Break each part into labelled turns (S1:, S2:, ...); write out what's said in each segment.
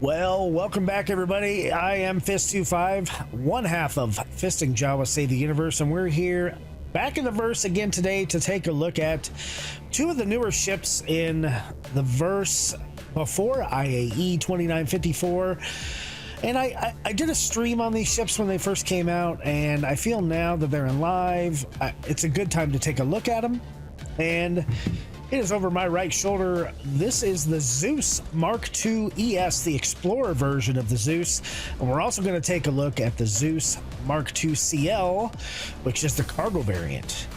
S1: Well, welcome back, everybody. I am Fist-25, one half of Fisting Jawa Save the Universe, and we're here back in the verse again today to take a look at two of the newer ships in the verse before IAE 2954. And I did a stream on these ships when they first came out, and I feel now that they're in live, it's a good time to take a look at them. And it is over my right shoulder. This is the Zeus Mark II ES, the Explorer version of the Zeus. And we're also going to take a look at the Zeus Mark II CL, which is the cargo variant.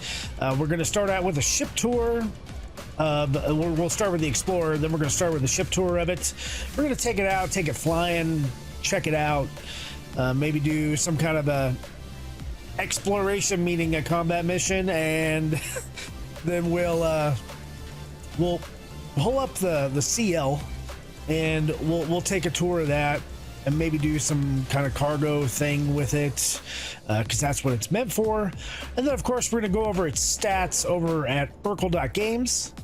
S1: We're going to start out with a ship tour. We'll start with the Explorer, then we're going to start with the ship tour of it. We're going to take it out, take it flying, check it out, maybe do some kind of a exploration, meaning a combat mission, and then we'll pull up the CL and we'll take a tour of that and maybe do some kind of cargo thing with it, because that's what it's meant for. And then of course we're going to go over its stats over at Erkul.games.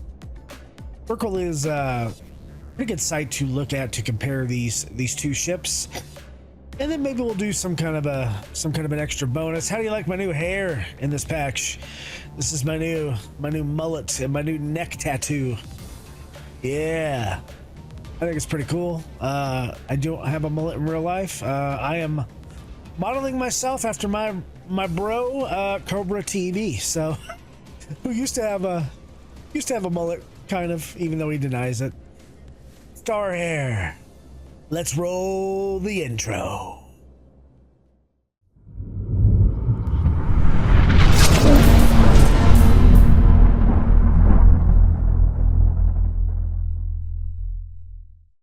S1: Erkul is a pretty good site to look at to compare these two ships. And then maybe we'll do some kind of an extra bonus. How do you like my new hair in this patch? This is my new mullet and my new neck tattoo. Yeah, I think it's pretty cool. I don't have a mullet in real life. I am modeling myself after my bro Cobra TV. So who used to have a mullet, kind of, even though he denies it. Star hair. Let's roll the intro.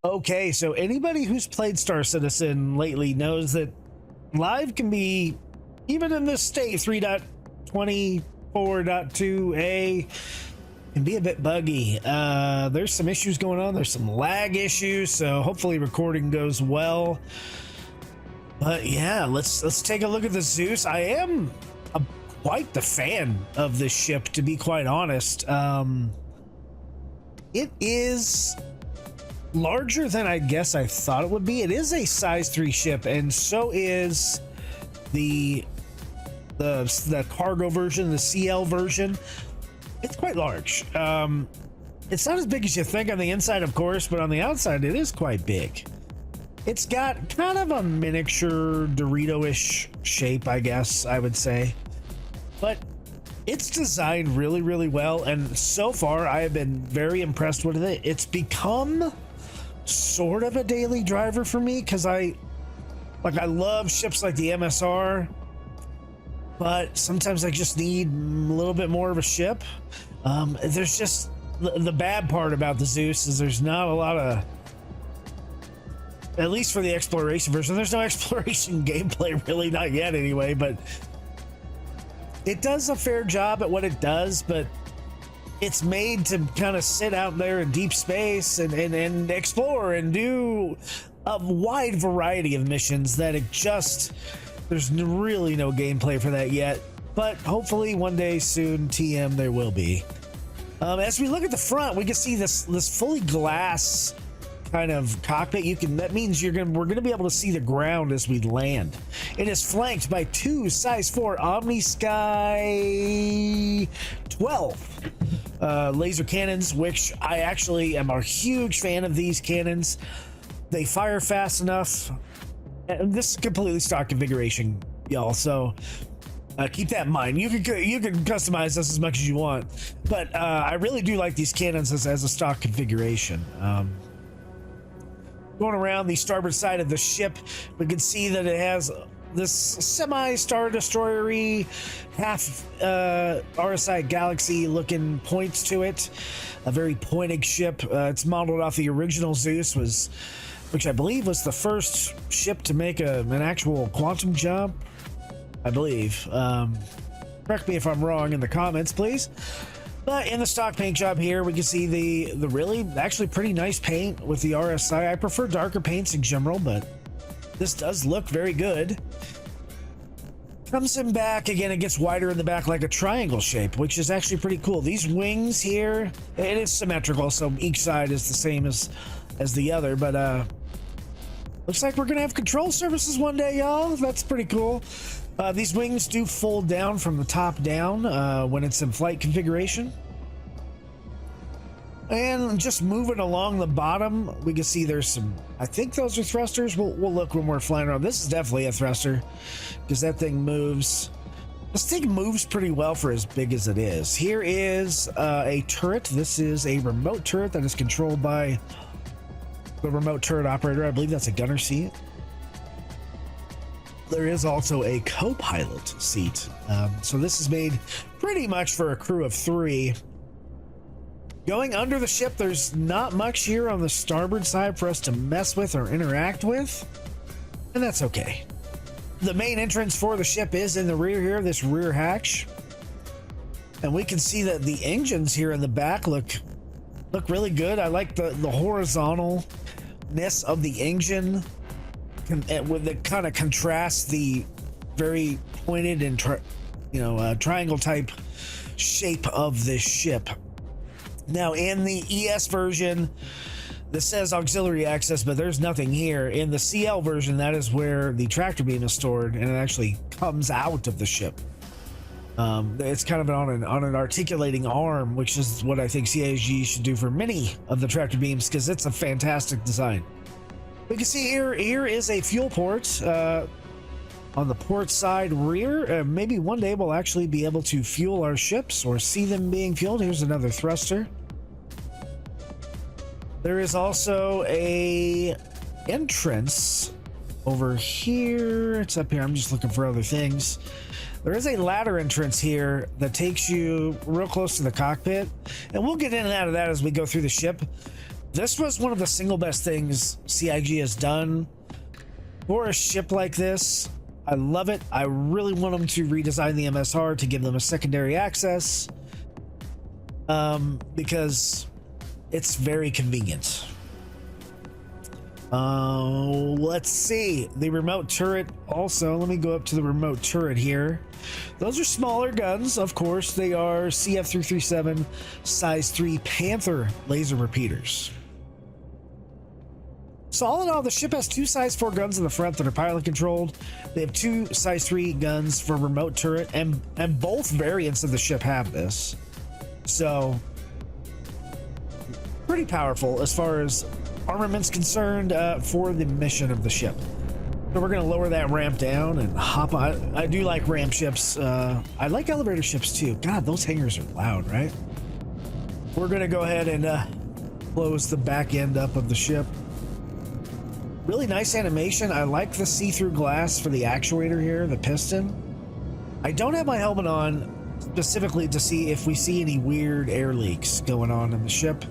S1: Okay, so anybody who's played Star Citizen lately knows that live can be, even in this state, 3.24.2a, can be a bit buggy. There's some issues going on. There's some lag issues, so hopefully recording goes well. But yeah, let's take a look at the Zeus. I am quite the fan of this ship, to be quite honest. It is larger than I guess I thought it would be. It is a size 3 ship, and so is the cargo version, the CL version. It's quite large. It's not as big as you think on the inside, of course, but on the outside it is quite big. It's got kind of a miniature Dorito-ish shape, I guess I would say, but it's designed really, really well, and so far I have been very impressed with it. It's become sort of a daily driver for me, because I love ships like the MSR, but sometimes I just need a little bit more of a ship. There's just the bad part about the Zeus is there's not a lot of, at least for the exploration version, there's no exploration gameplay, really, not yet anyway, but it does a fair job at what it does. But it's made to kind of sit out there in deep space and explore and do a wide variety of missions that there's really no gameplay for that yet. But hopefully one day soon, TM, there will be. As we look at the front, we can see this fully glass kind of cockpit. That means we're gonna be able to see the ground as we land. It is flanked by two size 4 Omni Sky 12 laser cannons, which I actually am a huge fan of. These cannons, they fire fast enough, and this is completely stock configuration, y'all, so keep that in mind. You can customize this as much as you want, but I really do like these cannons as a stock configuration. Going around the starboard side of the ship, we can see that it has this semi-Star Destroyer-y, half RSI Galaxy looking points to it. A very pointed ship. It's modeled off the original Zeus, which I believe was the first ship to make an actual quantum jump, I believe. Correct me if I'm wrong in the comments, please. But in the stock paint job here, we can see the really actually pretty nice paint with the RSI. I prefer darker paints in general, but this does look very good. Comes in back again, it gets wider in the back like a triangle shape, which is actually pretty cool. These wings here, it is symmetrical, so each side is the same as the other, but Looks like we're gonna have control surfaces one day, y'all. That's pretty cool. These wings do fold down from the top down when it's in flight configuration. And just moving along the bottom, we can see there's some, I think those are thrusters. We'll look when we're flying around. This is definitely a thruster because that thing moves. This thing moves pretty well for as big as it is. Here is a turret. This is a remote turret that is controlled by the remote turret operator. I believe that's a gunner seat. There is also a co-pilot seat. So this is made pretty much for a crew of 3. Going under the ship, there's not much here on the starboard side for us to mess with or interact with, and that's okay. The main entrance for the ship is in the rear here, this rear hatch. And we can see that the engines here in the back look really good. I like the horizontalness of the engine with the kind of contrasts the very pointed and triangle type shape of this ship. Now in the ES version, this says auxiliary access, but there's nothing here. In the CL version, that is where the tractor beam is stored, and it actually comes out of the ship. It's kind of on an articulating arm, which is what I think CIG should do for many of the tractor beams, because it's a fantastic design. We can see here is a fuel port on the port side rear. Maybe one day we'll actually be able to fuel our ships or see them being fueled. Here's another thruster. There is also a entrance over here. It's up here. I'm just looking for other things. There is a ladder entrance here that takes you real close to the cockpit, and we'll get in and out of that as we go through the ship. This was one of the single best things CIG has done for a ship like this. I love it. I really want them to redesign the MSR to give them a secondary access, because it's very convenient. Let's see. The remote turret also. Let me go up to the remote turret here. Those are smaller guns, of course. They are CF337 size 3 Panther laser repeaters. So all in all, the ship has 2 size 4 guns in the front that are pilot controlled. They have 2 size 3 guns for remote turret, and both variants of the ship have this. So pretty powerful as far as armament's concerned for the mission of the ship. So we're going to lower that ramp down and hop on. I do like ramp ships. I like elevator ships too. God, those hangars are loud, right? We're going to go ahead and close the back end up of the ship. Really nice animation. I like the see-through glass for the actuator here, the piston. I don't have my helmet on specifically to see if we see any weird air leaks going on in the ship.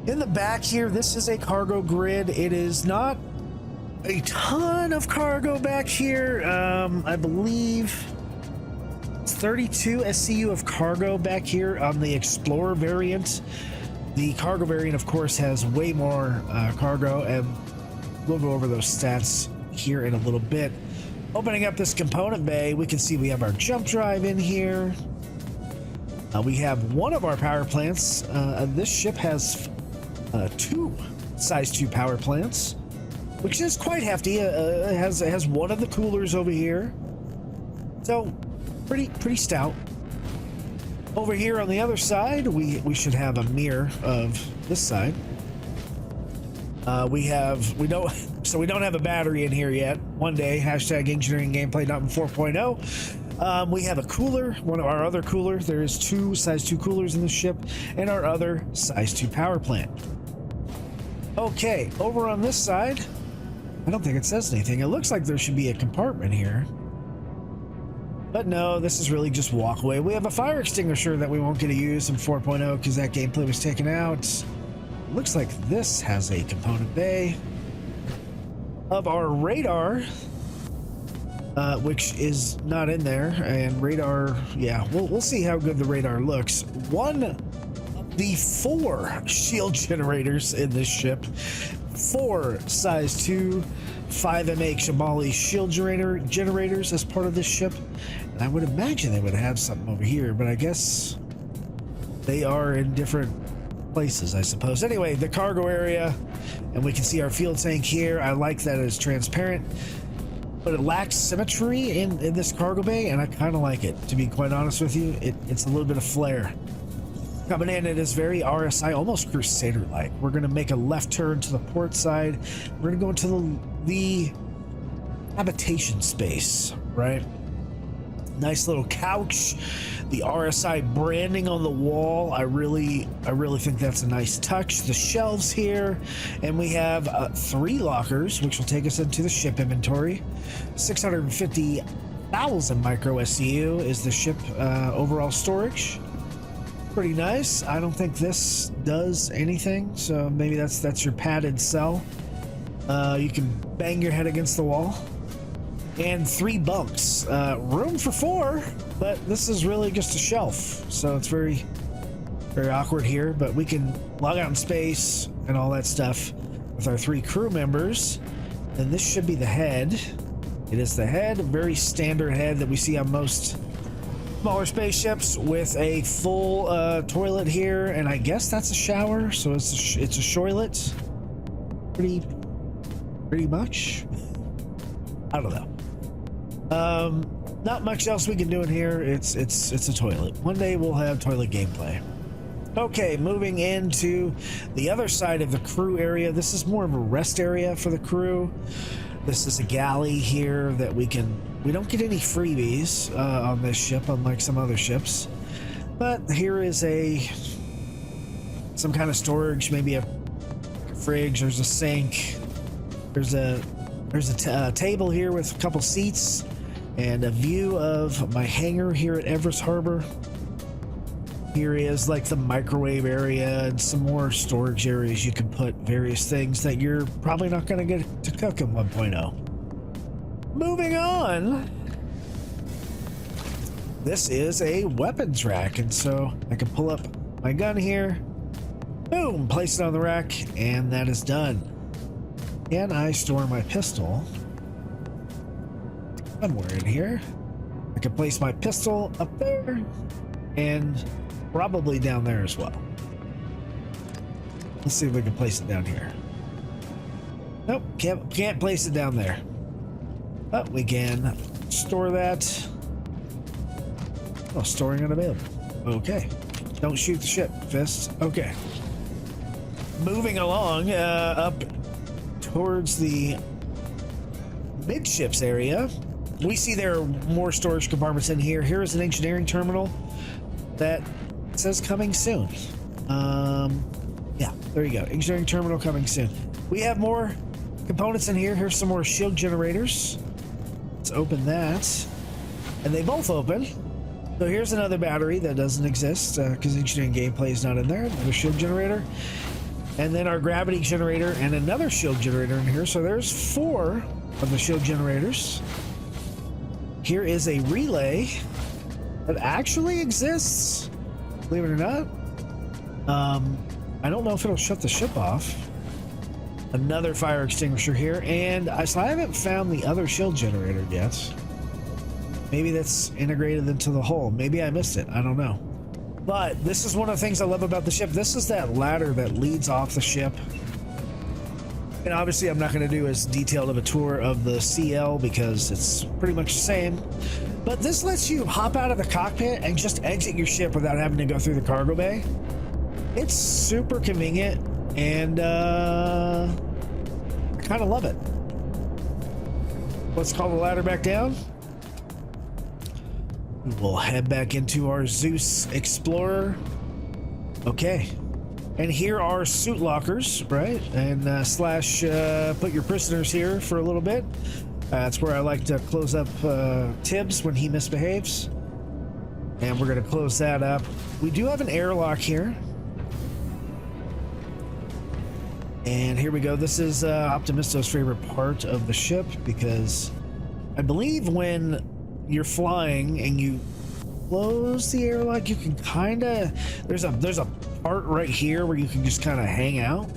S1: In the back here, this is a cargo grid. It is not a ton of cargo back here. I believe it's 32 SCU of cargo back here on the Explorer variant. The cargo variant, of course, has way more cargo, and we'll go over those stats here in a little bit. Opening up this component bay, we can see we have our jump drive in here. We have one of our power plants. This ship has 2 size 2 power plants, which is quite hefty. It has one of the coolers over here, so pretty stout. Over here on the other side, we should have a mirror of this side. We don't have a battery in here yet. One day, hashtag engineering gameplay not in 4.0. We have a cooler, one of our other coolers. There is 2 size 2 coolers in the ship, and our other size 2 power plant. Okay, over on this side, I don't think it says anything. It looks like there should be a compartment here, but no, this is really just walkway. We have a fire extinguisher that we won't get to use in 4.0 because that gameplay was taken out. Looks like this has a component bay of our radar, which is not in there. And radar, yeah, we'll see how good the radar looks. One of the 4 shield generators in this ship, 4 size 2 5MA Shamali shield generators as part of this ship, and I would imagine they would have something over here, but I guess they are in different places, I suppose. Anyway, the cargo area, and we can see our fuel tank here. I like that it's transparent, but it lacks symmetry in this cargo bay, and I kind of like it, to be quite honest with you. It's a little bit of flair. Coming in, it is very RSI, almost Crusader-like. We're going to make a left turn to the port side. We're going to go into the habitation space, right? Nice little couch. The RSI branding on the wall, I really think that's a nice touch. The shelves here, and we have 3 lockers, which will take us into the ship inventory. 650,000 micro SCU is the ship overall storage. Pretty nice. I don't think this does anything, so maybe that's your padded cell. You can bang your head against the wall. And 3 bunks. Room for 4, but this is really just a shelf, so it's very awkward here, but we can log out in space and all that stuff with our 3 crew members. And this should be the head. It is the head, a very standard head that we see on most smaller spaceships, with a full toilet here, and I guess that's a shower, so it's a shoilet. Pretty much. I don't know. Not much else we can do in here. It's a toilet. One day we'll have toilet gameplay. Okay, moving into the other side of the crew area. This is more of a rest area for the crew. This is a galley here that we don't get any freebies on this ship, unlike some other ships. But here is some kind of storage, maybe a fridge. There's a sink. There's a table here with a couple seats and a view of my hangar here at Everest Harbor. Here is like the microwave area and some more storage areas you can put various things that you're probably not going to get to cook in 1.0. Moving on. This is a weapons rack, and so I can pull up my gun here. Boom, place it on the rack, and that is done. Can I store my pistol somewhere in here? I can place my pistol up there and probably down there as well. Let's see if we can place it down here. Nope, can't place it down there. But we can store that. Oh, storing unavailable. Okay. Don't shoot the ship, Fist. Okay. Moving along up towards the midships area, we see there are more storage compartments in here. Here is an engineering terminal that says coming soon. Yeah, there you go. Engineering terminal coming soon. We have more components in here. Here's some more shield generators. Let's open that. And they both open. So here's another battery that doesn't exist because engineering gameplay is not in there. Another shield generator. And then our gravity generator and another shield generator in here. So there's 4 of the shield generators. Here is a relay that actually exists, believe it or not. I don't know if it'll shut the ship off. Another fire extinguisher here, and I haven't found the other shield generator yet. Maybe that's integrated into the hull. Maybe I missed it. I don't know. But this is one of the things I love about the ship. This is that ladder that leads off the ship. And obviously I'm not going to do as detailed of a tour of the CL because it's pretty much the same. But this lets you hop out of the cockpit and just exit your ship without having to go through the cargo bay. It's super convenient, and I kind of love it. Let's call the ladder back down. We'll head back into our Zeus Explorer. Okay. And here are suit lockers, right? And slash put your prisoners here for a little bit. That's where I like to close up Tibbs when he misbehaves. And we're going to close that up. We do have an airlock here. And here we go. This is Optimisto's favorite part of the ship because I believe when you're flying and you close the airlock, you can kind of there's a part right here where you can just kind of hang out.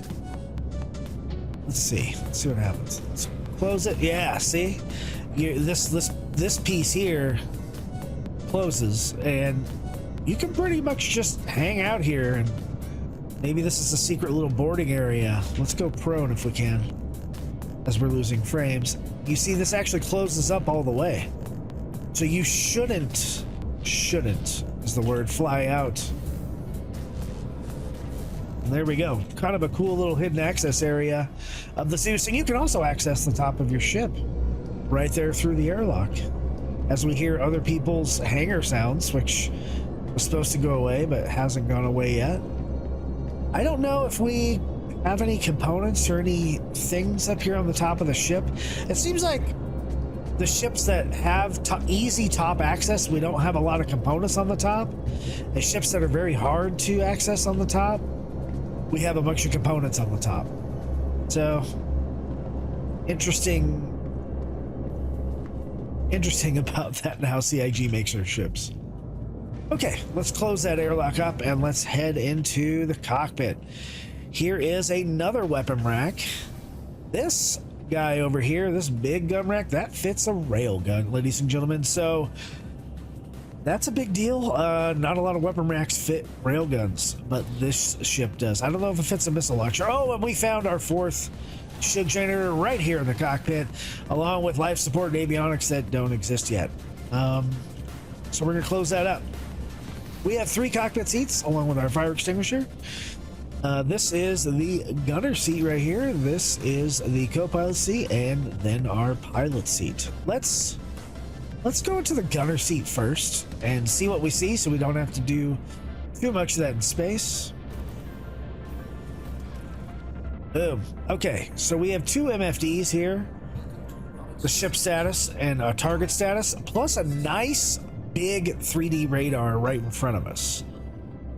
S1: Let's see what happens. Let's close it. Yeah, see, this piece here closes, and you can pretty much just hang out here and Maybe this is a secret little boarding area. Let's go prone if we can, as we're losing frames. You see, this actually closes up all the way. So you shouldn't is the word, fly out. And there we go. Kind of a cool little hidden access area of the Zeus. And you can also access the top of your ship right there through the airlock. As we hear other people's hangar sounds, which was supposed to go away, but hasn't gone away yet. I don't know if we have any components or any things up here on the top of the ship. It seems like the ships that have easy top access, we don't have a lot of components on the top. The ships that are very hard to access on the top, we have a bunch of components on the top. So, interesting about that and how CIG makes their ships. Okay, let's close that airlock up and let's head into the cockpit. Here is another weapon rack. This guy over here, this big gun rack, that fits a railgun, ladies and gentlemen. So that's a big deal. Not a lot of weapon racks fit railguns, but this ship does. I don't know if it fits a missile launcher. Oh, and we found our fourth shield generator right here in the cockpit, along with life support and avionics that don't exist yet. So we're gonna close that up. We have 3 cockpit seats along with our fire extinguisher. This is the gunner seat right here. This is the co-pilot seat, and then our pilot seat. Let's go into the gunner seat first and see what we see, so we don't have to do too much of that in space. Boom. Okay, so we have 2 MFDs here, the ship status and our target status, plus a nice big 3D radar right in front of us.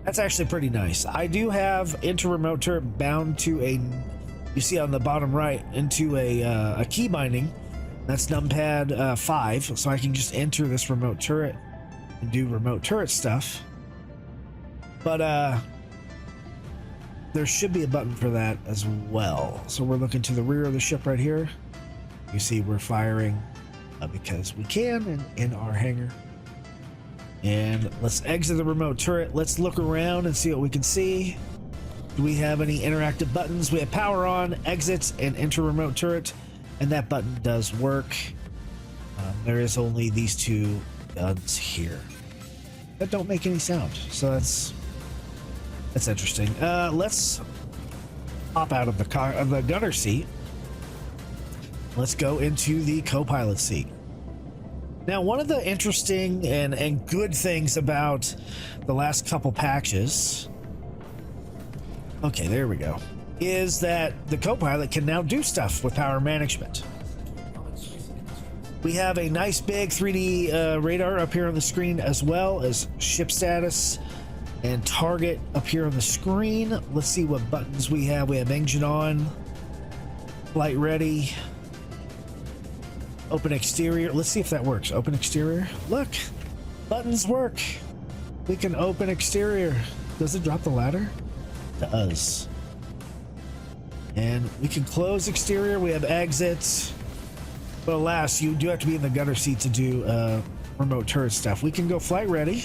S1: That's actually pretty nice. I do have inter-remote turret bound to a, you see on the bottom right, into a key binding. That's numpad 5, so I can just enter this remote turret and do remote turret stuff. But there should be a button for that as well. So we're looking to the rear of the ship right here. You see we're firing because we can in our hangar. And let's exit the remote turret. Let's look around and see what we can see. Do we have any interactive buttons? We have power on, exit, and enter remote turret. And that button does work. There is only these 2 guns here that don't make any sound. So that's interesting. Let's hop out of the gunner seat. Let's go into the co-pilot seat. Now, one of the interesting and good things about the last couple patches, okay, there we go, is that the co-pilot can now do stuff with power management. We have a nice big 3D radar up here on the screen, as well as ship status and target up here on the screen. Let's see what buttons we have. We have engine on, flight ready, open exterior. Let's see if that works. Open exterior. Look, buttons work. We can open exterior. Does it drop the ladder? It does. And we can close exterior. We have exits. But alas, you do have to be in the gunner seat to do remote turret stuff. We can go flight ready.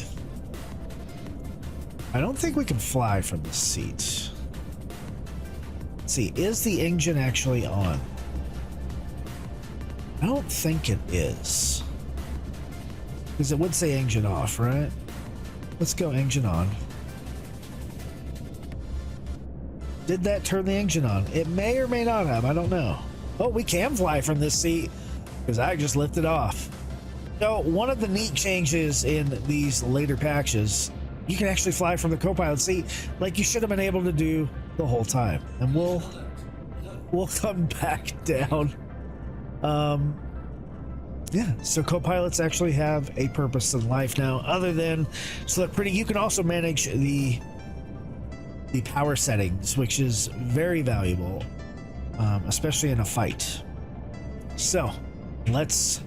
S1: I don't think we can fly from this seat. Let's see, is the engine actually on? I don't think it is. Because it would say engine off, right? Let's go engine on. Did that turn the engine on? It may or may not have, I don't know. Oh, we can fly from this seat because I just lifted off. So one of the neat changes in these later patches, you can actually fly from the co-pilot seat like you should have been able to do the whole time. And we'll come back down. Yeah, so co-pilots actually have a purpose in life now, other than to look pretty. You can also manage the power settings, which is very valuable, especially in a fight. So let's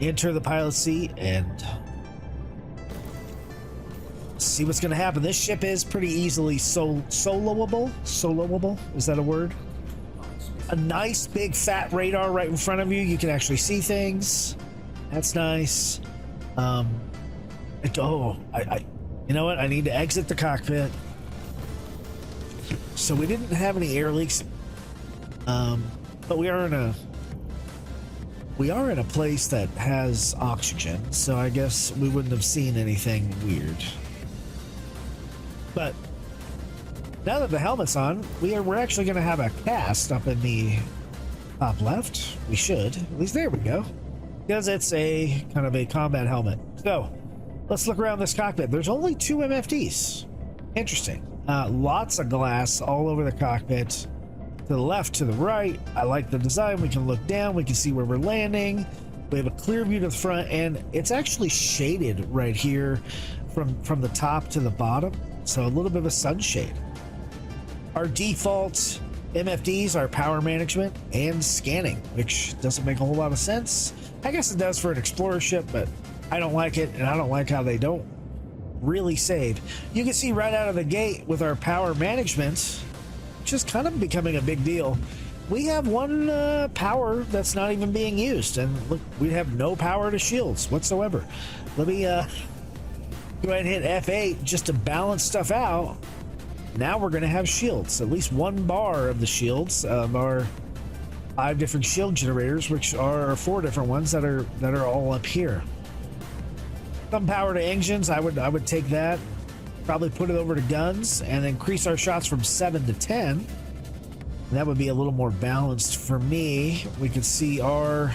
S1: enter the pilot seat and see what's going to happen. This ship is pretty easily soloable. Soloable, is that a word? A nice big fat radar right in front of you. You can actually see things. That's nice. You know what? I need to exit the cockpit. so we didn't have any air leaks, but we are in a place that has oxygen, so I guess we wouldn't have seen anything weird. But now that the helmet's on, we're actually going to have a cast up in the top left. We should, at least there we go, because it's a kind of a combat helmet. So let's look around this cockpit. There's only 2 MFDs. Interesting. Lots of glass all over the cockpit, to the left, to the right. I like the design. We can look down, we can see where we're landing. We have a clear view to the front, and it's actually shaded right here from the top to the bottom, so a little bit of a sunshade. Our default MFDs are power management and scanning, which doesn't make a whole lot of sense. I guess it does for an explorer ship, but I don't like it, and I don't like how they don't really save. You can see right out of the gate with our power management, which is kind of becoming a big deal, we have one power that's not even being used, and look, we have no power to shields whatsoever. Let me go ahead and hit F8 just to balance stuff out. Now we're going to have shields, at least 1 bar of the shields of our 5 different shield generators, which are 4 different ones that are all up here. Some power to engines, I would take that, probably put it over to guns, and increase our shots from 7 to 10. And that would be a little more balanced for me. We could see our,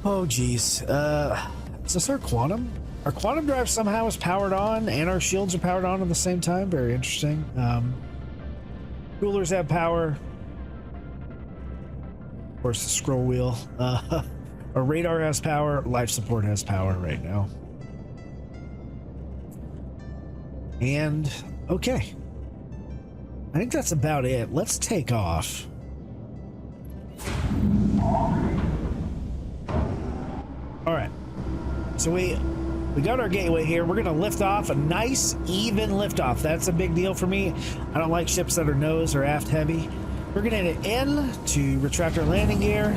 S1: oh geez, is this our quantum? Our quantum drive somehow is powered on, and our shields are powered on at the same time. Very interesting. Coolers have power. Of course, the scroll wheel. Our radar has power. Life support has power right now. And okay, I think that's about it. Let's take off. All right, so we got our gateway here. We're gonna lift off, a nice even liftoff. That's a big deal for me. I don't like ships that are nose or aft heavy. We're gonna hit N to retract our landing gear.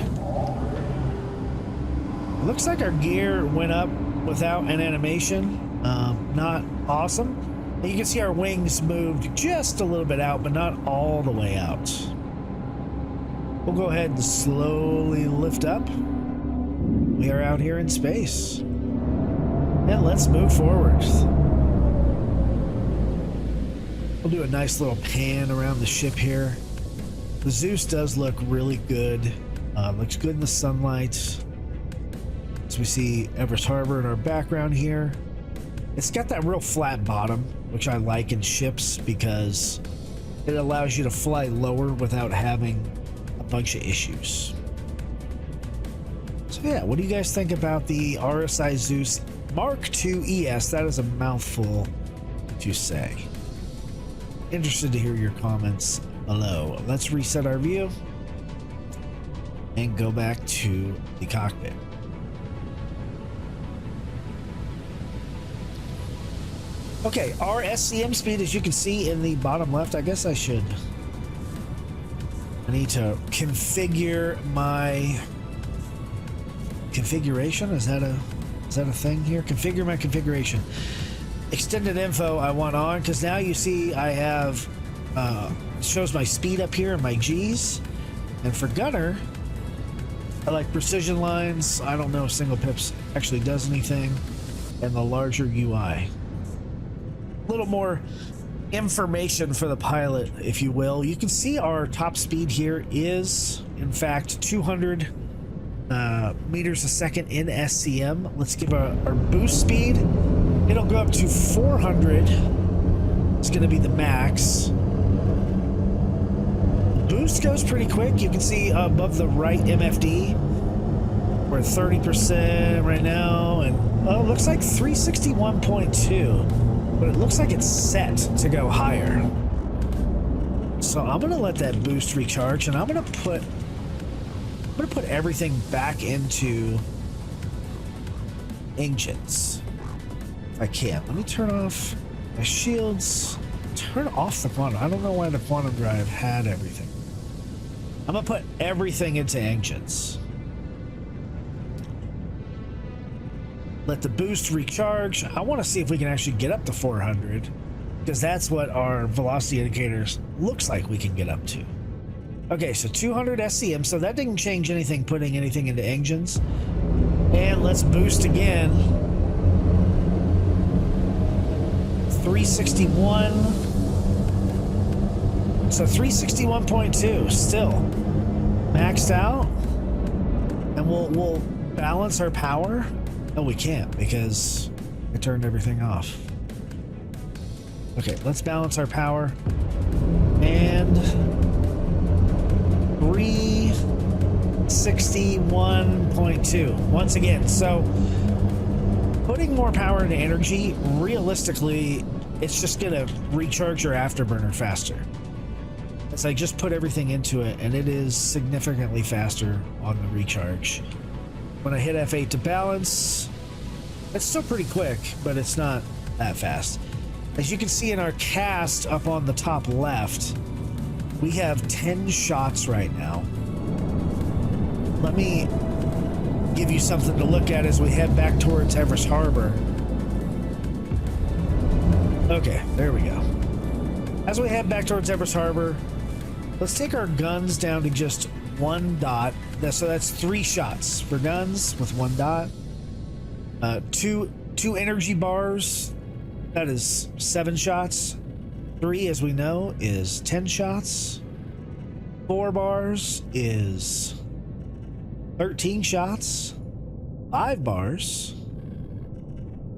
S1: Looks like our gear went up without an animation. Not awesome. And you can see our wings moved just a little bit out, but not all the way out. We'll go ahead and slowly lift up. We are out here in space. And let's move forward. We'll do a nice little pan around the ship here. The Zeus does look really good. Looks good in the sunlight. As we see Everest Harbor in our background here. It's got that real flat bottom, which I like in ships because it allows you to fly lower without having a bunch of issues. So yeah, what do you guys think about the RSI Zeus Mark II ES? That is a mouthful to say. Interested to hear your comments below. Let's reset our view and go back to the cockpit. Okay, our SCM speed, as you can see in the bottom left, I guess I need to configure my configuration. Is that a thing here? Configure my configuration. Extended info I want on, because now you see I have shows my speed up here and my G's. And for gunner, I like precision lines. I don't know if single pips actually does anything, and the larger UI. A little more information for the pilot, if you will. You can see our top speed here is in fact 200 meters a second in SCM. Let's give our boost speed. It'll go up to 400. It's going to be the max. Boost goes pretty quick. You can see above the right MFD, we're at 30% right now, and oh, it looks like 361.2. But it looks like it's set to go higher. So I'm gonna let that boost recharge, and I'm gonna put everything back into engines if I can. Let me turn off my shields, turn off the quantum. I don't know why the quantum drive had everything. I'm gonna put everything into engines. Let the boost recharge. I want to see if we can actually get up to 400. because that's what our velocity indicators looks like we can get up to. Okay, so 200 SCM, so that didn't change anything, putting anything into engines. And let's boost again. 361. So 361.2 still maxed out. And we'll balance our power. No, we can't because I turned everything off. Okay, let's balance our power. And 361.2 once again. So putting more power into energy, realistically, it's just gonna recharge your afterburner faster. As I just put everything into it, and it is significantly faster on the recharge. When I hit F8 to balance, it's still pretty quick, but it's not that fast. As you can see in our cast up on the top left, we have 10 shots right now. Let me give you something to look at as we head back towards Everest Harbor. Okay, there we go. As we head back towards Everest Harbor, let's take our guns down to just 1 dot. So that's 3 shots for guns with 1 dot. Two energy bars, that is 7 shots. 3, as we know, is 10 shots. 4 bars is 13 shots. 5 bars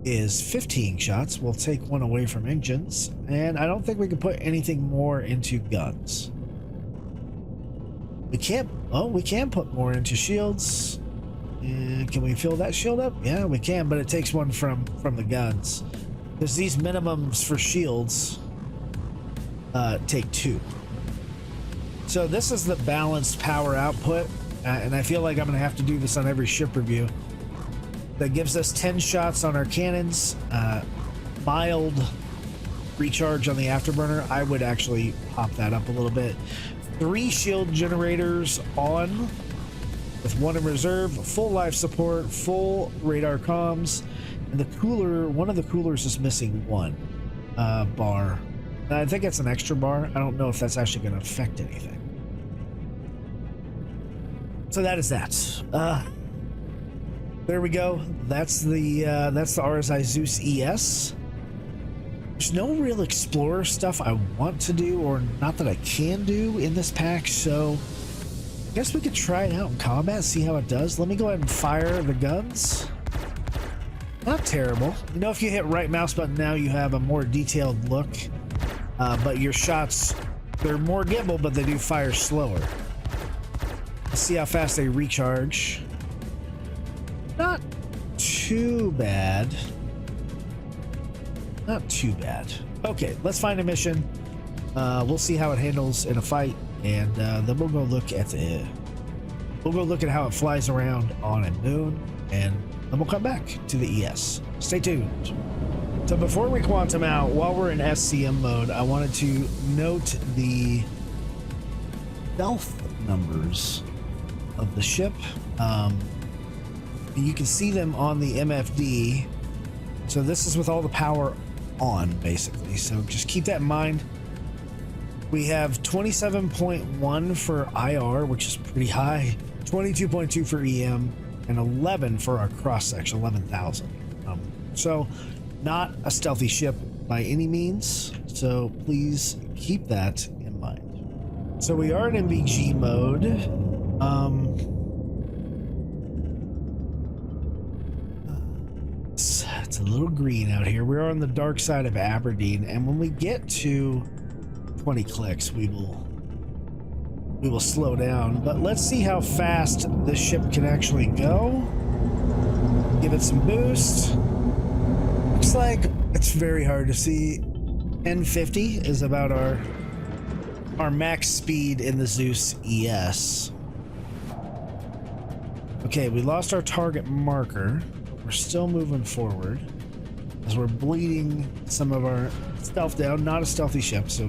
S1: is 15 shots. We'll take 1 away from engines, and I don't think we can put anything more into guns. We can't. Oh, we can put more into shields. Can we fill that shield up? Yeah, we can, but it takes 1 from the guns. Because these minimums for shields take 2. So this is the balanced power output, and I feel like I'm going to have to do this on every ship review. That gives us 10 shots on our cannons, mild recharge on the afterburner. I would actually pop that up a little bit. 3 shield generators on, with 1 in reserve, full life support, full radar comms, and the cooler, one of the coolers is missing 1 bar. I think it's an extra bar. I don't know if that's actually going to affect anything. So that is that. There we go. That's the RSI Zeus ES. There's no real explorer stuff I want to do, or not that I can do in this pack, so I guess we could try it out in combat, see how it does. Let me go ahead and fire the guns. Not terrible. You know, if you hit right mouse button now, you have a more detailed look, but your shots, they're more gimbal, but they do fire slower. Let's see how fast they recharge. Not too bad. Not too bad. Okay, let's find a mission. We'll see how it handles in a fight, and then we'll go look at how it flies around on a moon, and then we'll come back to the ES. Stay tuned. So before we quantum out, while we're in SCM mode, I wanted to note the stealth numbers of the ship. You can see them on the MFD. So this is with all the power on, basically. So just keep that in mind. We have 27.1 for IR, which is pretty high, 22.2 for EM, and 11 for our cross-section, 11,000. So not a stealthy ship by any means, so please keep that in mind. So we are in MVG mode. It's a little green out here. We're on the dark side of Aberdeen, and when we get to 20 clicks, we will slow down. But let's see how fast this ship can actually go. Give it some boost. Looks like it's very hard to see. 1050 is about our max speed in the Zeus ES. Okay, we lost our target marker. We're still moving forward as we're bleeding some of our stealth down. Not a stealthy ship, so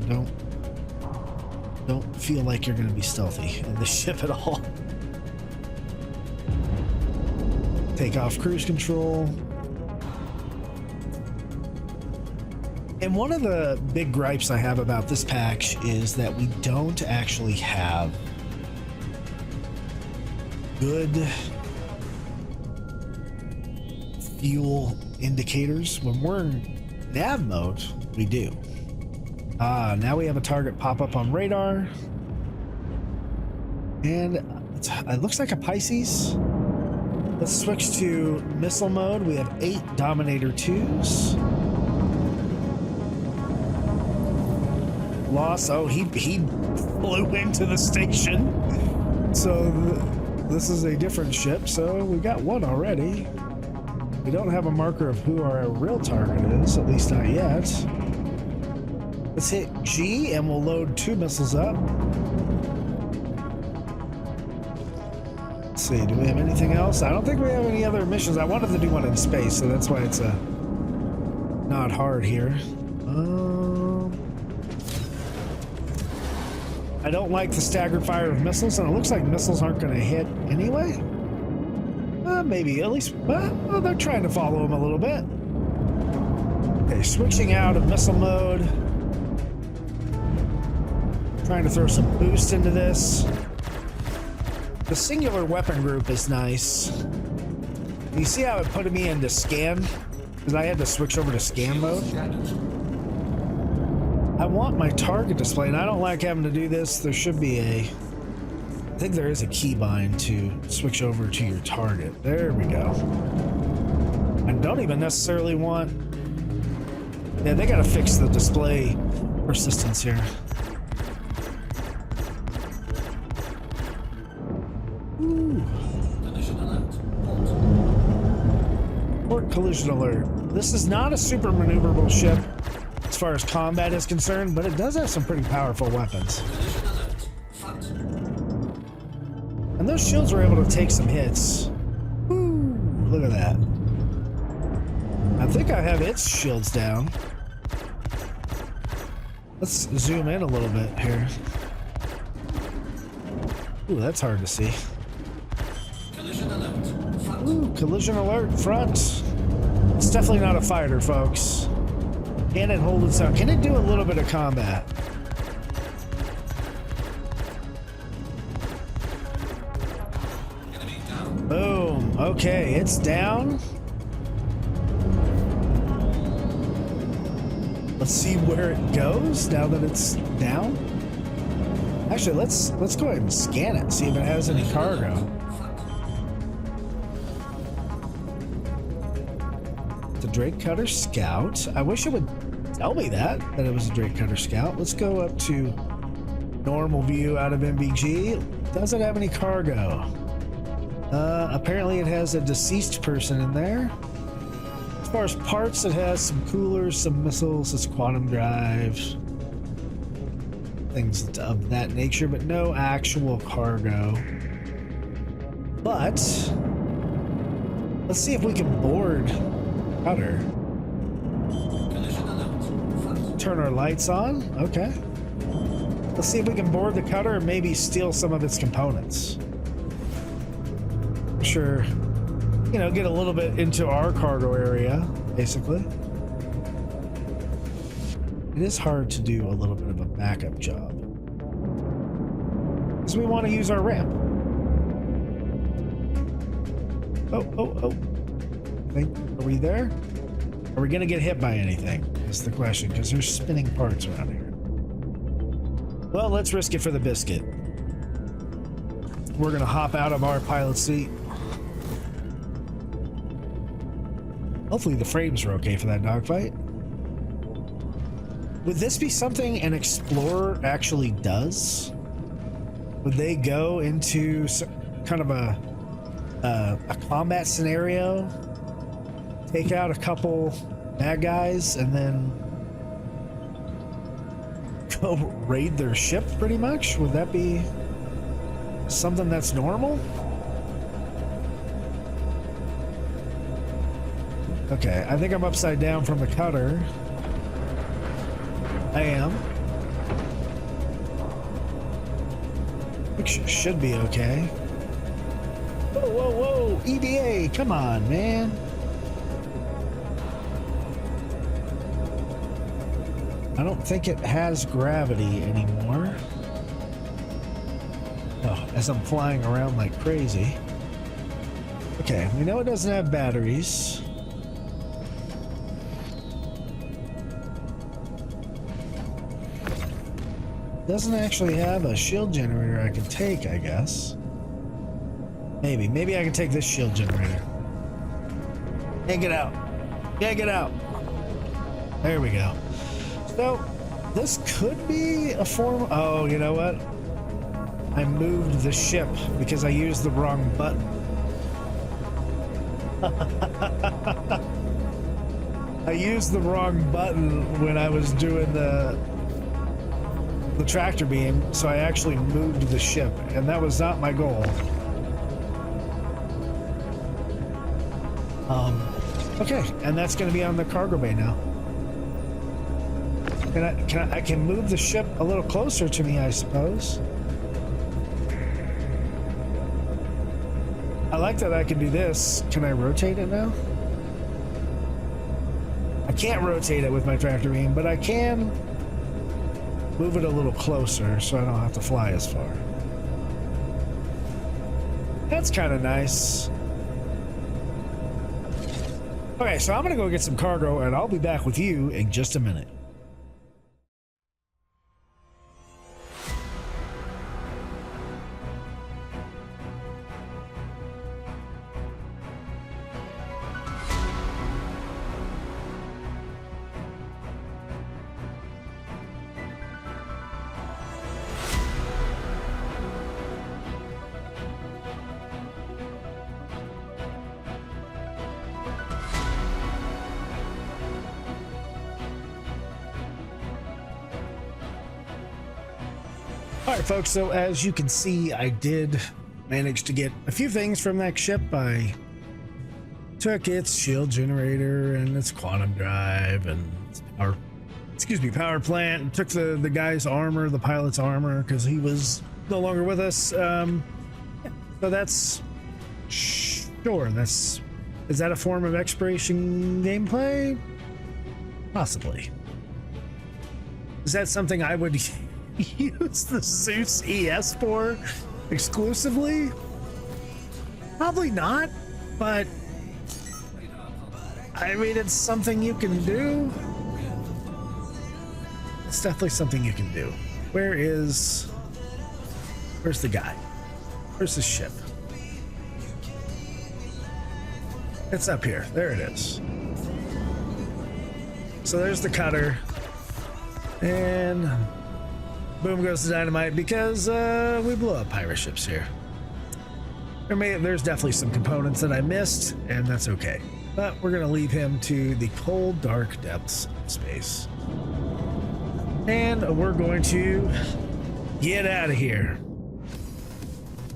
S1: don't feel like you're going to be stealthy in this ship at all. Take off cruise control. And one of the big gripes I have about this patch is that we don't actually have good fuel indicators. When we're in nav mode, we do. Now we have a target pop up on radar. And it looks like a Pisces. Let's switch to missile mode. We have 8 Dominator 2s. Loss. Oh, he flew into the station. So this is a different ship. So we got one already. We don't have a marker of who our real target is, at least not yet. Let's hit G and we'll load 2 missiles up. Let's see, do we have anything else? I don't think we have any other missions. I wanted to do one in space, so that's why it's not hard here. I don't like the staggered fire of missiles, and it looks like missiles aren't going to hit anyway. Maybe, at least, well, they're trying to follow him a little bit. Okay, switching out of missile mode. Trying to throw some boost into this. The singular weapon group is nice. You see how it put me into scan? Because I had to switch over to scan mode. I want my target display, and I don't like having to do this. There should be I think there is a keybind to switch over to your target. There we go. I don't even necessarily want... Yeah, they gotta fix the display persistence here. Ooh. Port collision alert. This is not a super maneuverable ship as far as combat is concerned, but it does have some pretty powerful weapons. And those shields were able to take some hits. Ooh, look at that. I think I have its shields down. Let's zoom in a little bit here. Ooh, that's hard to see. Ooh, collision alert front. It's definitely not a fighter, folks. Can it hold its own? Can it do a little bit of combat? Boom. Okay, it's down. Let's see where it goes now that it's down. Actually, let's go ahead and scan it, see if it has any cargo. The Drake Cutter Scout. I wish it would tell me that it was a Drake Cutter Scout. Let's go up to normal view out of MBG. Does it have any cargo? Apparently it has a deceased person in there. As far as parts, it has some coolers, some missiles, it's quantum drives, things of that nature, but no actual cargo. But let's see if we can board Cutter. Turn our lights on. Okay. Let's see if we can board the Cutter and maybe steal some of its components. Sure, you know, get a little bit into our cargo area, basically. It is hard to do a little bit of a backup job because we want to use our ramp. Oh. Are we there? Are we gonna get hit by anything? That's the question, because there's spinning parts around here. Well, let's risk it for the biscuit. We're gonna hop out of our pilot seat. Hopefully the frames are okay for that dogfight. Would this be something an explorer actually does? Would they go into kind of a combat scenario, take out a couple bad guys, and then go raid their ship pretty much? Would that be something that's normal? Okay, I think I'm upside down from the cutter. I am. I think should be okay. Whoa, EDA, come on, man. I don't think it has gravity anymore. Oh, as I'm flying around like crazy. Okay, we know it doesn't have batteries. Doesn't actually have a shield generator I can take, I guess. Maybe I can take this shield generator. Yank it out. Yank it out. There we go. So, this could be a form... Oh, you know what? I moved the ship because I used the wrong button. I used the wrong button when I was doing the tractor beam, so I actually moved the ship, and that was not my goal. Okay, and that's going to be on the cargo bay now. I can move the ship a little closer to me, I suppose. I like that I can do this. Can I rotate it now? I can't rotate it with my tractor beam, but I can move it a little closer so I don't have to fly as far. That's kind of nice. Okay, so I'm gonna go get some cargo and I'll be back with you in just a minute. All right, folks, so as you can see, I did manage to get a few things from that ship. I took its shield generator and its quantum drive and our, power plant, and took the guy's armor, the pilot's armor, because he was no longer with us. So that's, sure, is that a form of exploration gameplay? Possibly. Is that something I would use the Zeus ES for exclusively? Probably not, but I mean, it's something you can do. It's definitely something you can do. Where's the guy? Where's the ship? It's up here. There it is. So there's the cutter. And boom goes the dynamite because we blew up pirate ships here. There's definitely some components that I missed, and that's okay. But we're gonna leave him to the cold, dark depths of space. And we're going to get out of here.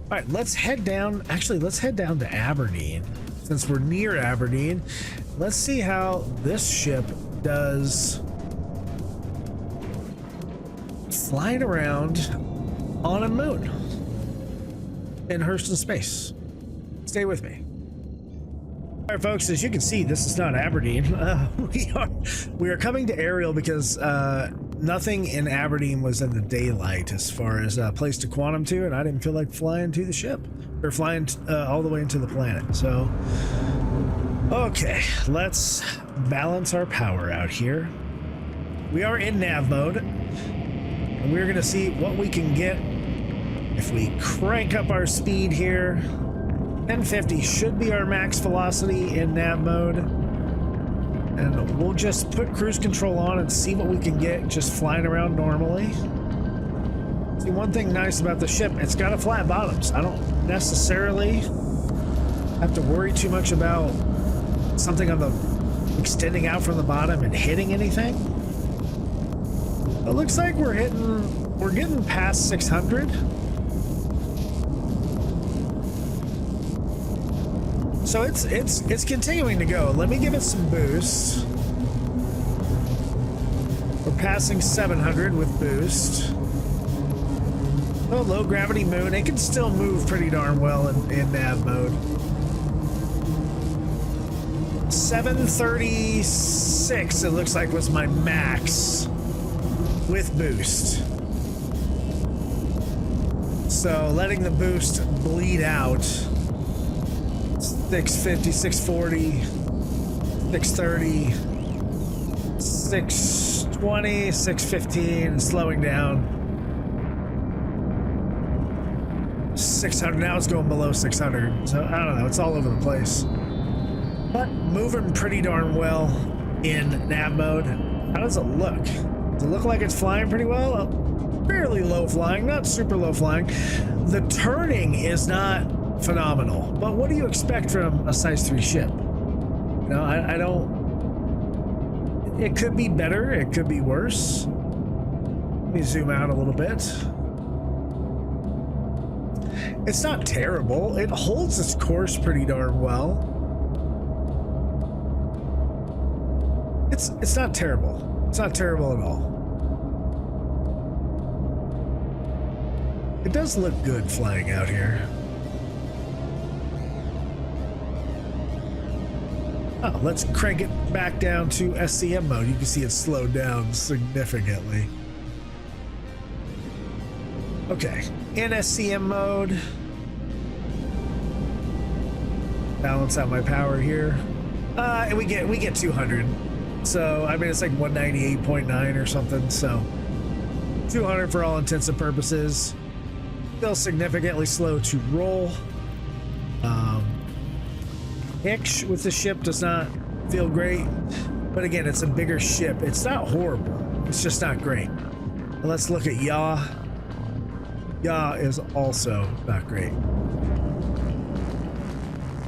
S1: All right, let's head down. Actually, let's head down to Aberdeen. Since we're near Aberdeen, let's see how this ship does flying around on a moon in Hurston space. Stay with me. All right, folks, as you can see, this is not Aberdeen. We are coming to Ariel because nothing in Aberdeen was in the daylight as far as a place to quantum to, and I didn't feel like flying to the ship or flying all the way into the planet. So, okay, let's balance our power out here. We are in nav mode, and we're gonna see what we can get if we crank up our speed here. 1050 should be our max velocity in nav mode, and we'll just put cruise control on and see what we can get just flying around normally. See, one thing nice about the ship, it's got a flat bottoms. I don't necessarily have to worry too much about something on the extending out from the bottom and hitting anything. It looks like we're getting past 600. So it's continuing to go. Let me give it some boost. We're passing 700 with boost. Oh, low gravity moon. It can still move pretty darn well in nav mode. 736 it looks like was my max. with boost. So letting the boost bleed out. 650, 640, 630, 620, 615, slowing down. 600, now it's going below 600. So I don't know, it's all over the place. But moving pretty darn well in nav mode. How does it look? Does it look like it's flying pretty well? Fairly low flying, not super low flying. The turning is not phenomenal, but what do you expect from a size 3 ship? You know, I don't, it could be better, it could be worse. Let me zoom out a little bit. It's not terrible. It holds its course pretty darn well. It's not terrible. It's not terrible at all. It does look good flying out here. Oh, let's crank it back down to SCM mode. You can see it slowed down significantly. Okay, in SCM mode. Balance out my power here. And we get 200. So, I mean, it's like 198.9 or something. So, 200 for all intents and purposes. Still significantly slow to roll. Hitch with the ship does not feel great. But again, it's a bigger ship. It's not horrible. It's just not great. And let's look at yaw. Yaw is also not great.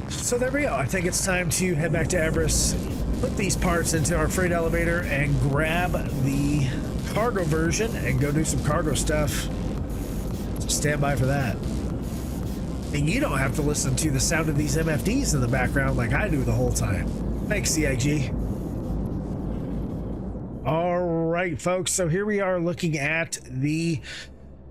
S1: So there we go. I think it's time to head back to Everest, put these parts into our freight elevator, and grab the cargo version and go do some cargo stuff. So stand by for that. And you don't have to listen to the sound of these MFDs in the background like I do the whole time. Thanks, CIG. All right, folks. So here we are looking at the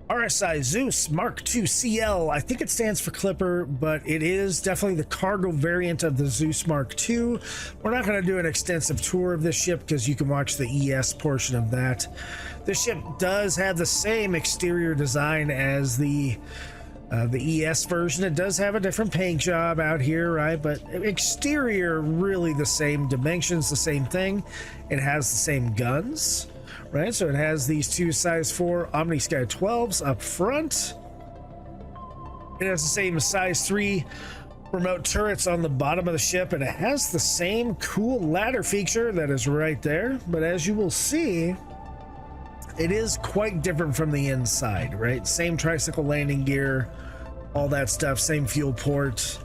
S1: RSI Zeus Mark II CL. I think it stands for Clipper, but it is definitely the cargo variant of the Zeus Mark II. We're not going to do an extensive tour of this ship because you can watch the ES portion of that. This ship does have the same exterior design as the ES version. It does have a different paint job out here, right? But exterior, really the same dimensions, the same thing. It has the same guns. Right, so it has these two size 4 Omni Sky 12s up front. It has the same size 3 remote turrets on the bottom of the ship, and it has the same cool ladder feature that is right there. But as you will see, it is quite different from the inside, right? Same tricycle landing gear, all that stuff, same fuel port.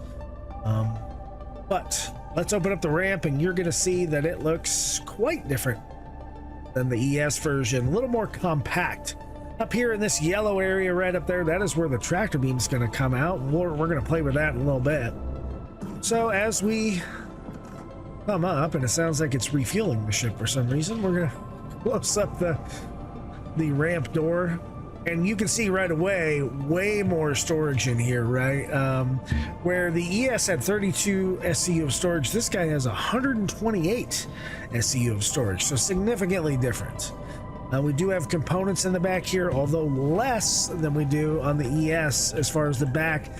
S1: But let's open up the ramp, and you're going to see that it looks quite different than the ES version, a little more compact. Up here in this yellow area right up there, that is where the tractor beam is going to come out. We're going to play with that in a little bit. So as we come up, and it sounds like it's refueling the ship for some reason, we're going to close up the ramp door, and you can see right away way more storage in here, right? Where the ES had 32 SCU of storage, this guy has 128 SCU of storage, so significantly different. We do have components in the back here, although less than we do on the ES as far as the back.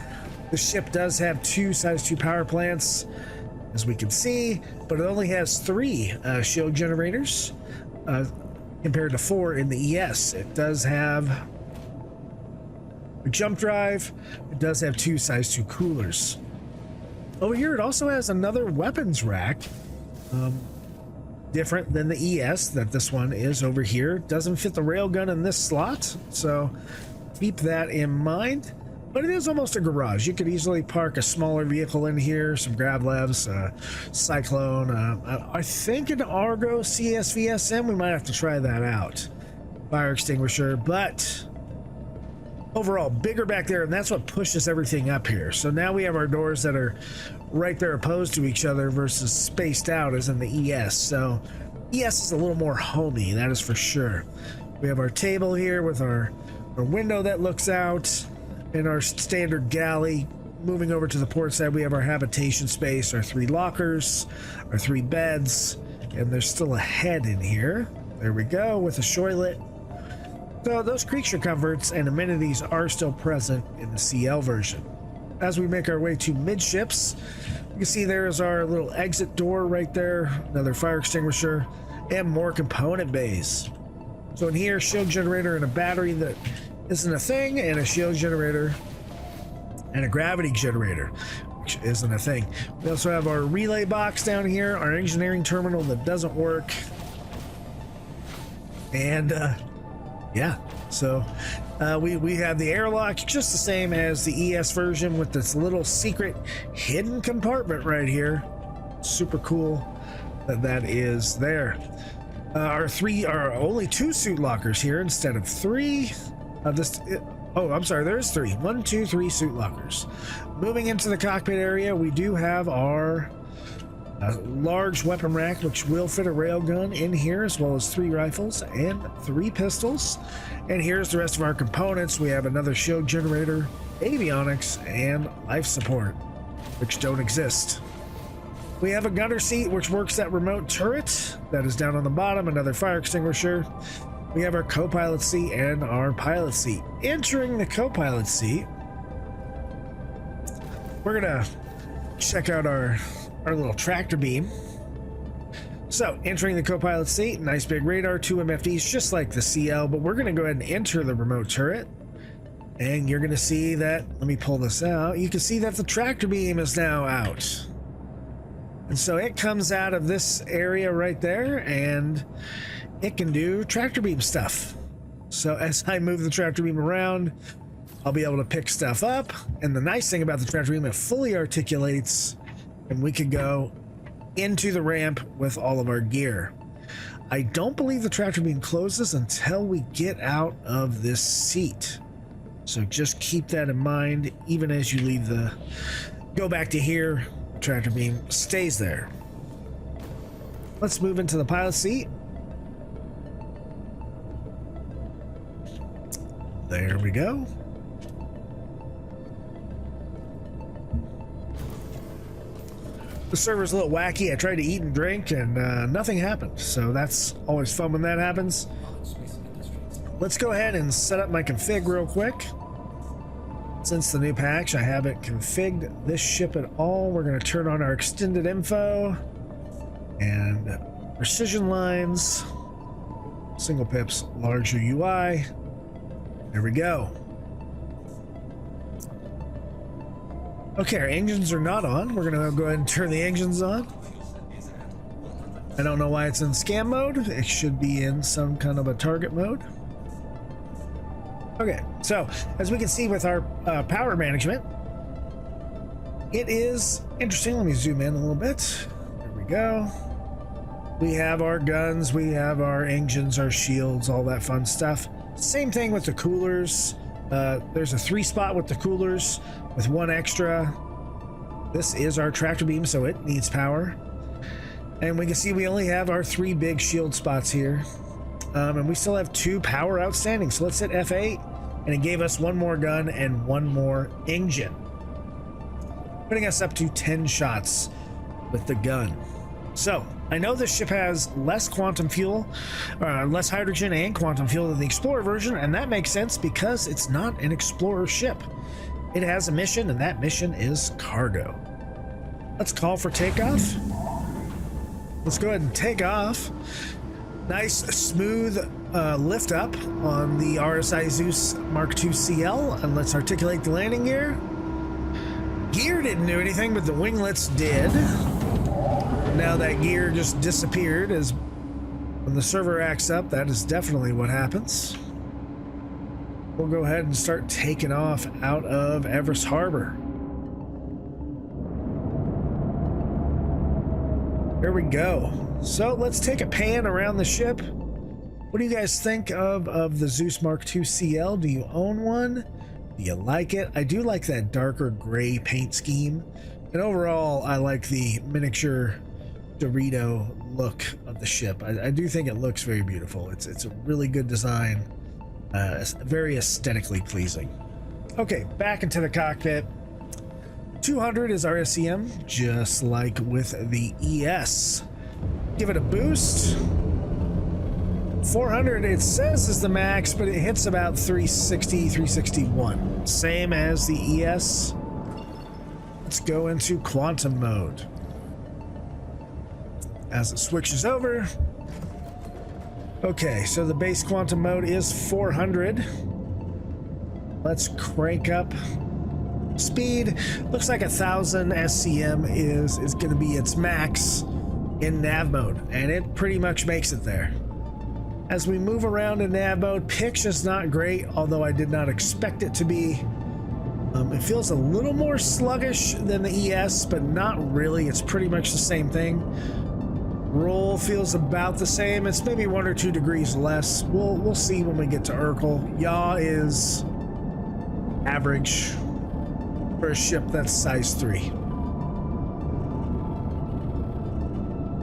S1: The ship does have 2 size 2 power plants, as we can see, but it only has 3 shield generators compared to 4 in the ES. It does have a jump drive. It does have 2 size 2 coolers. Over here, it also has another weapons rack, different than the ES that this one is over here. Doesn't fit the railgun in this slot, so keep that in mind. But it is almost a garage. You could easily park a smaller vehicle in here, some grab levs, Cyclone, I think an Argo CSVSM. We might have to try that out. Fire extinguisher, but overall bigger back there, and that's what pushes everything up here. So now we have our doors that are right there opposed to each other versus spaced out as in the ES. So ES is a little more homey, that is for sure. We have our table here with our window that looks out, and our standard galley. Moving over to the port side, we have our habitation space, our 3 lockers, our 3 beds, and there's still a head in here. There we go, with a shoilet. So those creature comforts and amenities are still present in the CL version. As we make our way to midships, you can see there is our little exit door right there, another fire extinguisher, and more component bays. So in here, shield generator and a battery that isn't a thing, and a shield generator and a gravity generator, which isn't a thing. We also have our relay box down here, our engineering terminal that doesn't work, and yeah, so we have the airlock just the same as the ES version with this little secret hidden compartment right here. Super cool that is there. Our only 2 suit lockers here instead of 3. Oh, I'm sorry, there's 3. 1, 2, 3 suit lockers. Moving into the cockpit area, we do have our large weapon rack, which will fit a railgun in here, as well as 3 rifles and 3 pistols. And here's the rest of our components. We have another shield generator, avionics, and life support, which don't exist. We have a gunner seat, which works that remote turret that is down on the bottom, another fire extinguisher. We have our co-pilot seat and our pilot seat. Entering the co-pilot seat, we're gonna check out our little tractor beam. So entering the co-pilot seat, nice big radar, 2 MFDs just like the CL, but we're gonna go ahead and enter the remote turret, and you're gonna see that, let me pull this out, you can see that the tractor beam is now out. And so it comes out of this area right there, and it can do tractor beam stuff. So as I move the tractor beam around, I'll be able to pick stuff up. And the nice thing about the tractor beam, it fully articulates, and we could go into the ramp with all of our gear. I don't believe the tractor beam closes until we get out of this seat. So just keep that in mind, even as you leave go back to here, the tractor beam stays there. Let's move into the pilot seat. There we go. The server's a little wacky. I tried to eat and drink and nothing happened. So that's always fun when that happens. Let's go ahead and set up my config real quick. Since the new patch, I haven't configured this ship at all. We're going to turn on our extended info and precision lines, single pips, larger UI. There we go. Okay, our engines are not on. We're gonna go ahead and turn the engines on. I don't know why it's in scan mode. It should be in some kind of a target mode. Okay, so as we can see with our power management, it is interesting. Let me zoom in a little bit. There we go. We have our guns, we have our engines, our shields, all that fun stuff. Same thing with the coolers. There's a 3 spot with the coolers with 1 extra. This is our tractor beam, so it needs power. And we can see we only have our 3 big shield spots here. And we still have 2 power outstanding. So let's hit F8, and it gave us 1 more gun and 1 more engine, putting us up to 10 shots with the gun. So I know this ship has less quantum fuel, less hydrogen and quantum fuel than the Explorer version, and that makes sense because it's not an Explorer ship. It has a mission, and that mission is cargo. Let's call for takeoff. Let's go ahead and take off. Nice smooth lift up on the RSI Zeus Mark II CL, and let's articulate the landing gear. Gear didn't do anything, but the winglets did. Now that gear just disappeared. As when the server acts up, that is definitely what happens. We'll go ahead and start taking off out of Everest Harbor. There we go. So let's take a pan around the ship. What do you guys think of the Zeus Mark II CL? Do you own one? Do you like it? I do like that darker gray paint scheme. And overall, I like the miniature Dorito look of the ship. I do think it looks very beautiful. It's a really good design. Very aesthetically pleasing. Okay, back into the cockpit. 200 is our SCM, just like with the ES. Give it a boost. 400 it says is the max, but it hits about 360, 361. Same as the ES. Let's go into quantum mode. As it switches over. Okay, so the base quantum mode is 400. Let's crank up speed. Looks like 1000 SCM is going to be its max in nav mode, and it pretty much makes it there. As we move around in nav mode, pitch is not great, although I did not expect it to be. It feels a little more sluggish than the ES, but not really. It's pretty much the same thing. Roll feels about the same. It's maybe 1 or 2 degrees less. We'll see when we get to Erkul. Yaw is average for a ship that's size 3.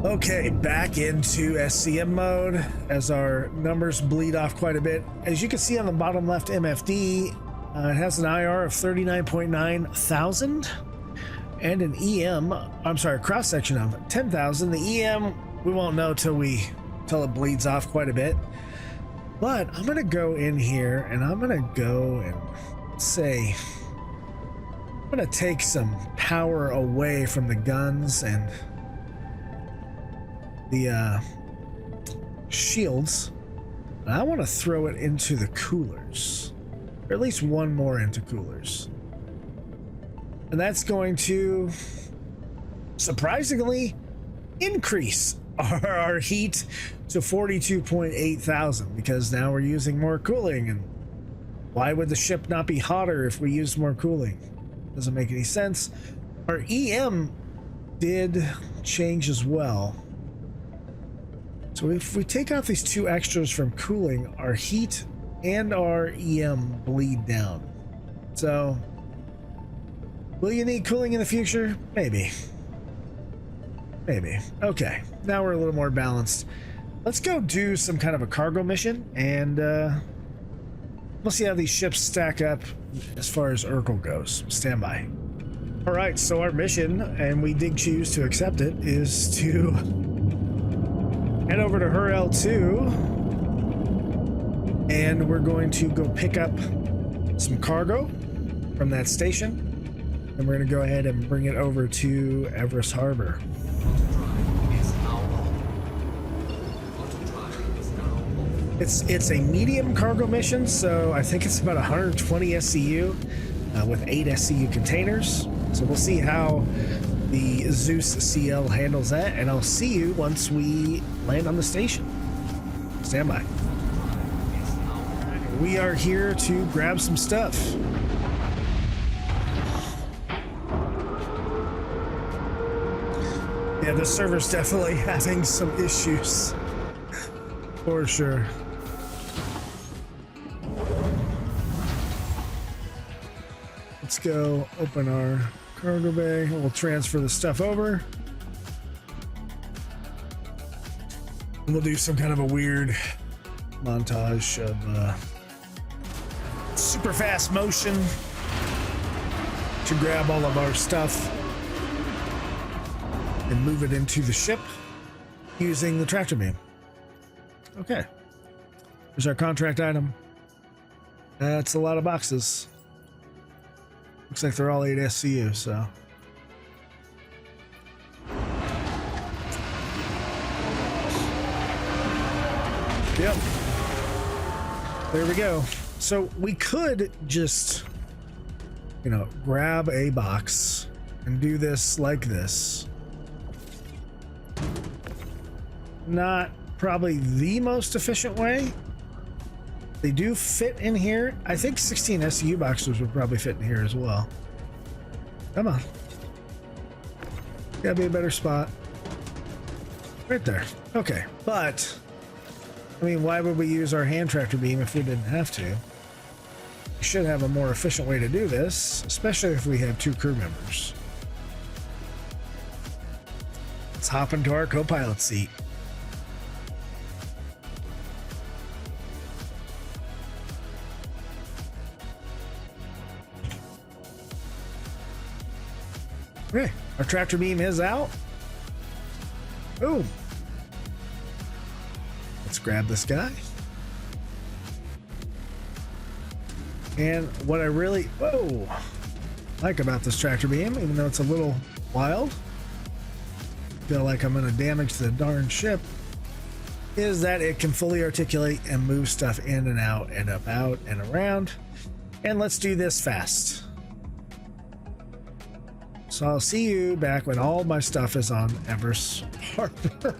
S1: Okay, back into SCM mode as our numbers bleed off quite a bit. As you can see on the bottom left MFD, it has an IR of 39.9 thousand and an EM, I'm sorry, cross section of 10,000. The EM we won't know till it bleeds off quite a bit. But I'm gonna go in here and I'm gonna go and say I'm gonna take some power away from the guns and the shields. And I want to throw it into the coolers, or at least one more into coolers. And that's going to surprisingly increase our heat to 42.8 thousand, because now we're using more cooling. And why would the ship not be hotter if we use more cooling? Doesn't make any sense. Our EM did change as well. So if we take out these 2 extras from cooling, our heat and our EM bleed down. So will you need cooling in the future? Maybe. Maybe. Okay, now we're a little more balanced. Let's go do some kind of a cargo mission, and we'll see how these ships stack up as far as Erkul goes. Stand by. All right, so our mission, and we did choose to accept it, is to head over to her L2, and we're going to go pick up some cargo from that station, and we're going to go ahead and bring it over to Everest Harbor. It's a medium cargo mission, so I think it's about 120 SCU with 8 SCU containers. So we'll see how the Zeus CL handles that, and I'll see you once we land on the station. Stand by. We are here to grab some stuff. Yeah, this server's definitely having some issues. For sure. Let's go open our cargo bay. We'll transfer the stuff over. And we'll do some kind of a weird montage of super fast motion to grab all of our stuff and move it into the ship using the tractor beam. Okay. There's our contract item. That's a lot of boxes. Looks like they're all 8 SCU, so. Yep. There we go. So we could just, grab a box and do this like this. Not probably the most efficient way. They do fit in here. I think 16 SCU boxes would probably fit in here as well. Come on. Gotta be a better spot. Right there. Okay. But, why would we use our hand tractor beam if we didn't have to? We should have a more efficient way to do this, especially if we have 2 crew members. Let's hop into our co-pilot seat. Okay, our tractor beam is out. Boom. Let's grab this guy. And what I really like about this tractor beam, even though it's a little wild, feel like I'm gonna damage the darn ship, is that it can fully articulate and move stuff in and out and about and around. And let's do this fast. So I'll see you back when all my stuff is on Everest Harbor.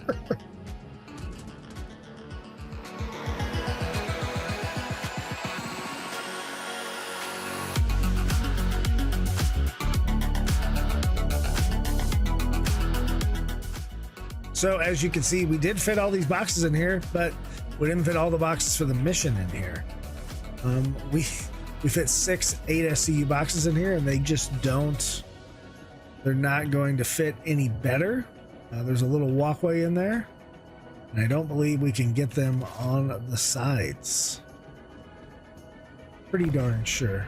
S1: So as you can see, we did fit all these boxes in here, but we didn't fit all the boxes for the mission in here. We fit 6 8 SCU boxes in here, and they just don't. They're not going to fit any better. There's a little walkway in there, and I don't believe we can get them on the sides. Pretty darn sure.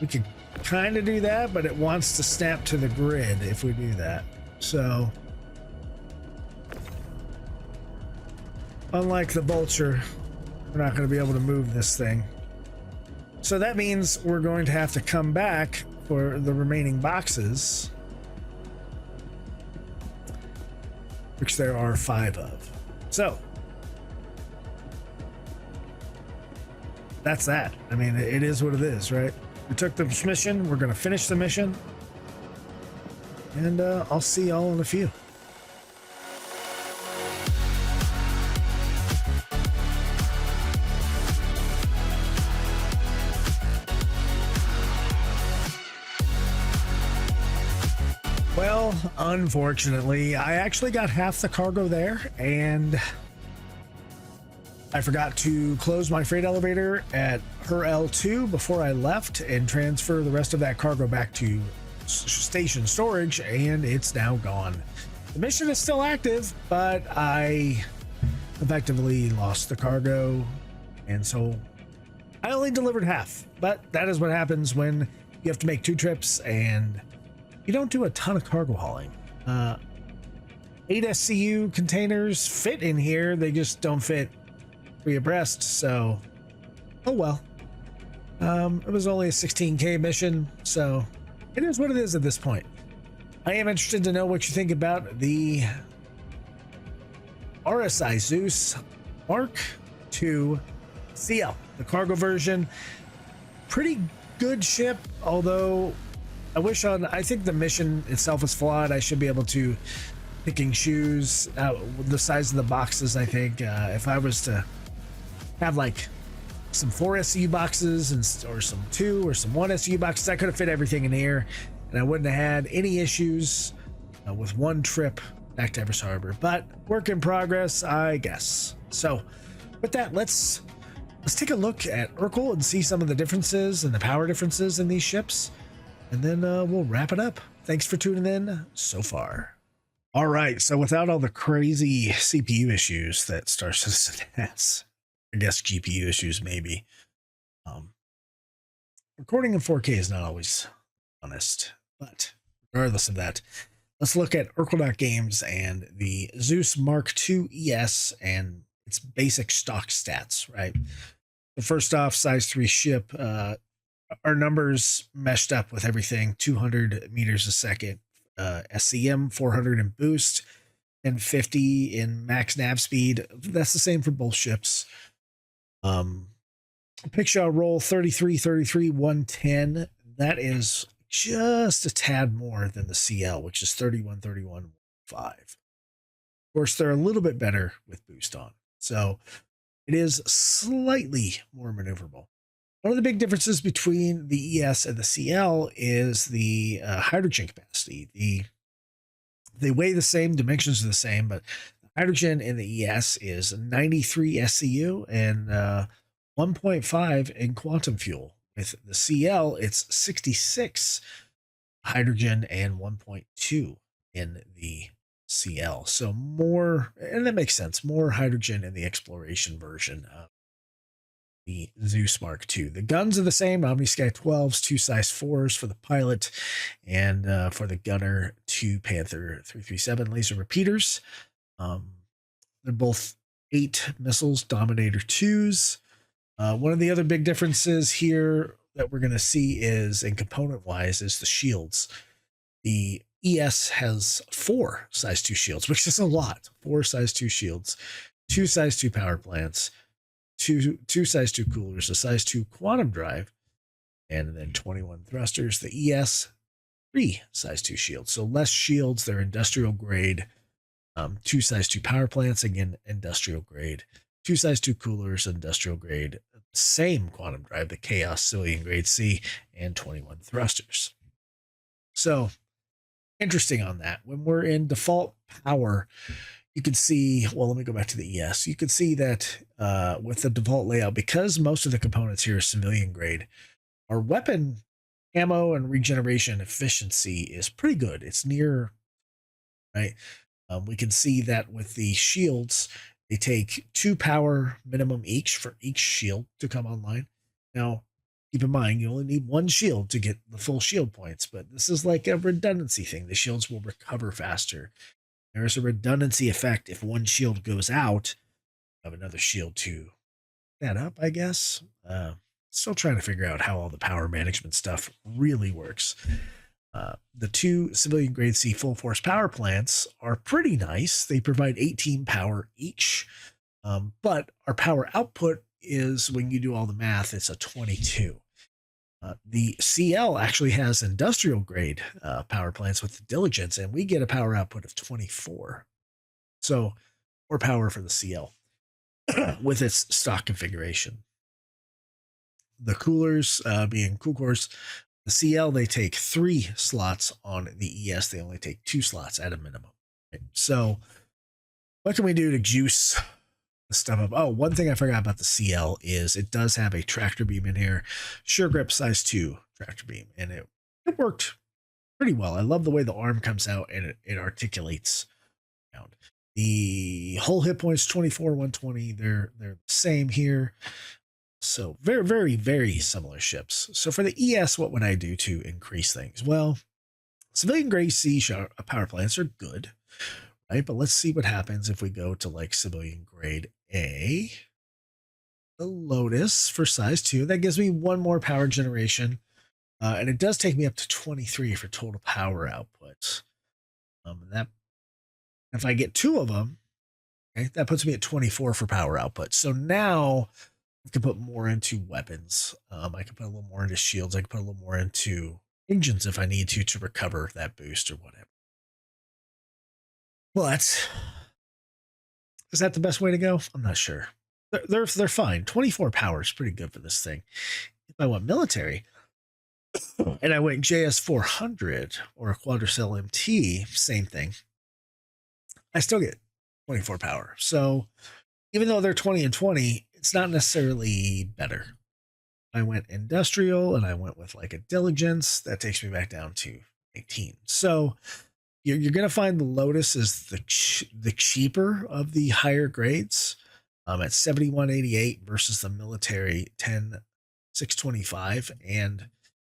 S1: We can kind of do that, but it wants to snap to the grid if we do that. So, unlike the Vulture, we're not going to be able to move this thing. So that means we're going to have to come back for the remaining boxes, which there are 5 of. So, that's that. I mean, it is what it is, right? We took the mission. We're going to finish the mission. And I'll see y'all in a few. Well, unfortunately, I actually got half the cargo there, and I forgot to close my freight elevator at her L2 before I left and transfer the rest of that cargo back to station storage, and it's now gone. The mission is still active, but I effectively lost the cargo, and so I only delivered half. But that is what happens when you have to make 2 trips and you don't do a ton of cargo hauling. 8 SCU containers fit in here, they just don't fit 3 abreast, so oh well. It was only a 16K mission, so it is what it is at this point. I am interested to know what you think about the RSI Zeus Mark II CL, the cargo version. Pretty good ship, although I think the mission itself is flawed. I should be able to pick and choose the size of the boxes. I think if I was to have like some 4 SCU boxes or some 2 or some 1 SCU boxes, I could have fit everything in here, and I wouldn't have had any issues with 1 trip back to Everest Harbor. But work in progress, I guess. So with that, let's take a look at Erkul and see some of the differences and the power differences in these ships, and then we'll wrap it up. Thanks for tuning in so far. All right, so without all the crazy CPU issues that Star Citizen has, I guess GPU issues maybe. Recording in 4K is not always honest, but regardless of that, let's look at Erkul.games and the Zeus Mark II ES and its basic stock stats, right? The first off, size 3 ship, our numbers meshed up with everything: 200 meters a second, SCM, 400 in boost, and 50 in max nav speed. That's the same for both ships. Picture roll 33, 110. That is just a tad more than the CL, which is 31, 5. Of course, they're a little bit better with boost on, so it is slightly more maneuverable. One of the big differences between the ES and the CL is the hydrogen capacity. They weigh the same, dimensions are the same, but hydrogen in the ES is 93 SCU and 1.5 in quantum fuel. With the CL, it's 66 hydrogen and 1.2 in the CL. So more, and that makes sense, more hydrogen in the exploration version of the Zeus Mark II. The guns are the same: OmniSky 12s, 2 size 4s for the pilot, and for the gunner, 2 Panther 337 laser repeaters. They're both 8 missiles, Dominator 2s. One of the other big differences here that we're going to see is, in component-wise, is the shields. The ES has 4 size 2 shields, which is a lot. 4 size 2 shields, 2 size 2 power plants, two size 2 coolers, a size 2 quantum drive, and then 21 thrusters. The ES, 3 size 2 shields. So less shields, they're industrial grade. 2 size 2 power plants, again, industrial grade. 2 size 2 coolers, industrial grade. Same quantum drive, the Chaos Civilian grade C, and 21 thrusters. So interesting on that. When we're in default power, you can see, well, let me go back to the ES. You can see that with the default layout, because most of the components here are civilian grade, our weapon ammo and regeneration efficiency is pretty good. It's near, right? We can see that with the shields, they take 2 power minimum each for each shield to come online. Now, keep in mind, you only need 1 shield to get the full shield points, but this is like a redundancy thing. The shields will recover faster. There's a redundancy effect. If 1 shield goes out, you have another shield to that up, I guess. Still trying to figure out how all the power management stuff really works. The 2 civilian grade C full force power plants are pretty nice. They provide 18 power each, but our power output is, when you do all the math, it's a 22. The CL actually has industrial grade power plants with the diligence, and we get a power output of 24. So more power for the CL with its stock configuration. The coolers being cool cores, the CL, they take 3 slots. On the ES, they only take 2 slots at a minimum. Right? So what can we do to juice the stuff up? Oh, one thing I forgot about the CL is it does have a tractor beam in here. Sure grip size 2 tractor beam. And it worked pretty well. I love the way the arm comes out and it articulates around. The whole hit points, 24, 120. They're the same here. So very, very, very similar ships. So for the ES, what would I do to increase things? Well, civilian grade C power plants are good, right? But let's see what happens if we go to like civilian grade A, the Lotus for size 2. That gives me 1 more power generation. And it does take me up to 23 for total power output. That if I get 2 of them, okay, that puts me at 24 for power output. So now I can put more into weapons. I can put a little more into shields. I can put a little more into engines if I need to recover that boost or whatever. Well, is that the best way to go? I'm not sure. They're fine. 24 power is pretty good for this thing. If I want military and I went JS 400 or a quadricell MT, same thing. I still get 24 power. So even though they're 20 and 20, it's not necessarily better. I went industrial and I went with like a diligence. That takes me back down to 18. So you're going to find the Lotus is the cheaper of the higher grades at 7188 versus the military 10625. And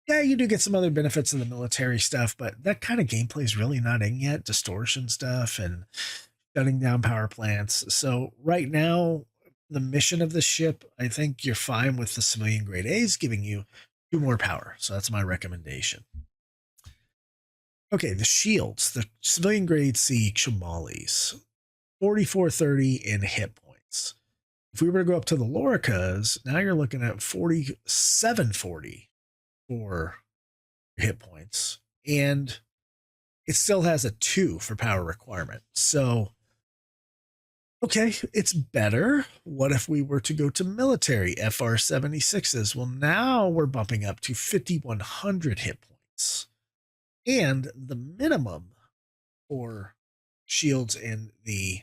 S1: yeah, you do get some other benefits in the military stuff, but that kind of gameplay is really not in yet. Distortion stuff and shutting down power plants. So right now, the mission of the ship, I think you're fine with the civilian grade A's giving you 2 more power. So that's my recommendation. Okay, the shields, the civilian grade C Chamalis, 4430 in hit points. If we were to go up to the Loricas, now you're looking at 4740 for hit points. And it still has a 2 for power requirement. So okay, it's better. What if we were to go to military FR76s? Well, now we're bumping up to 5,100 hit points. And the minimum for shields in the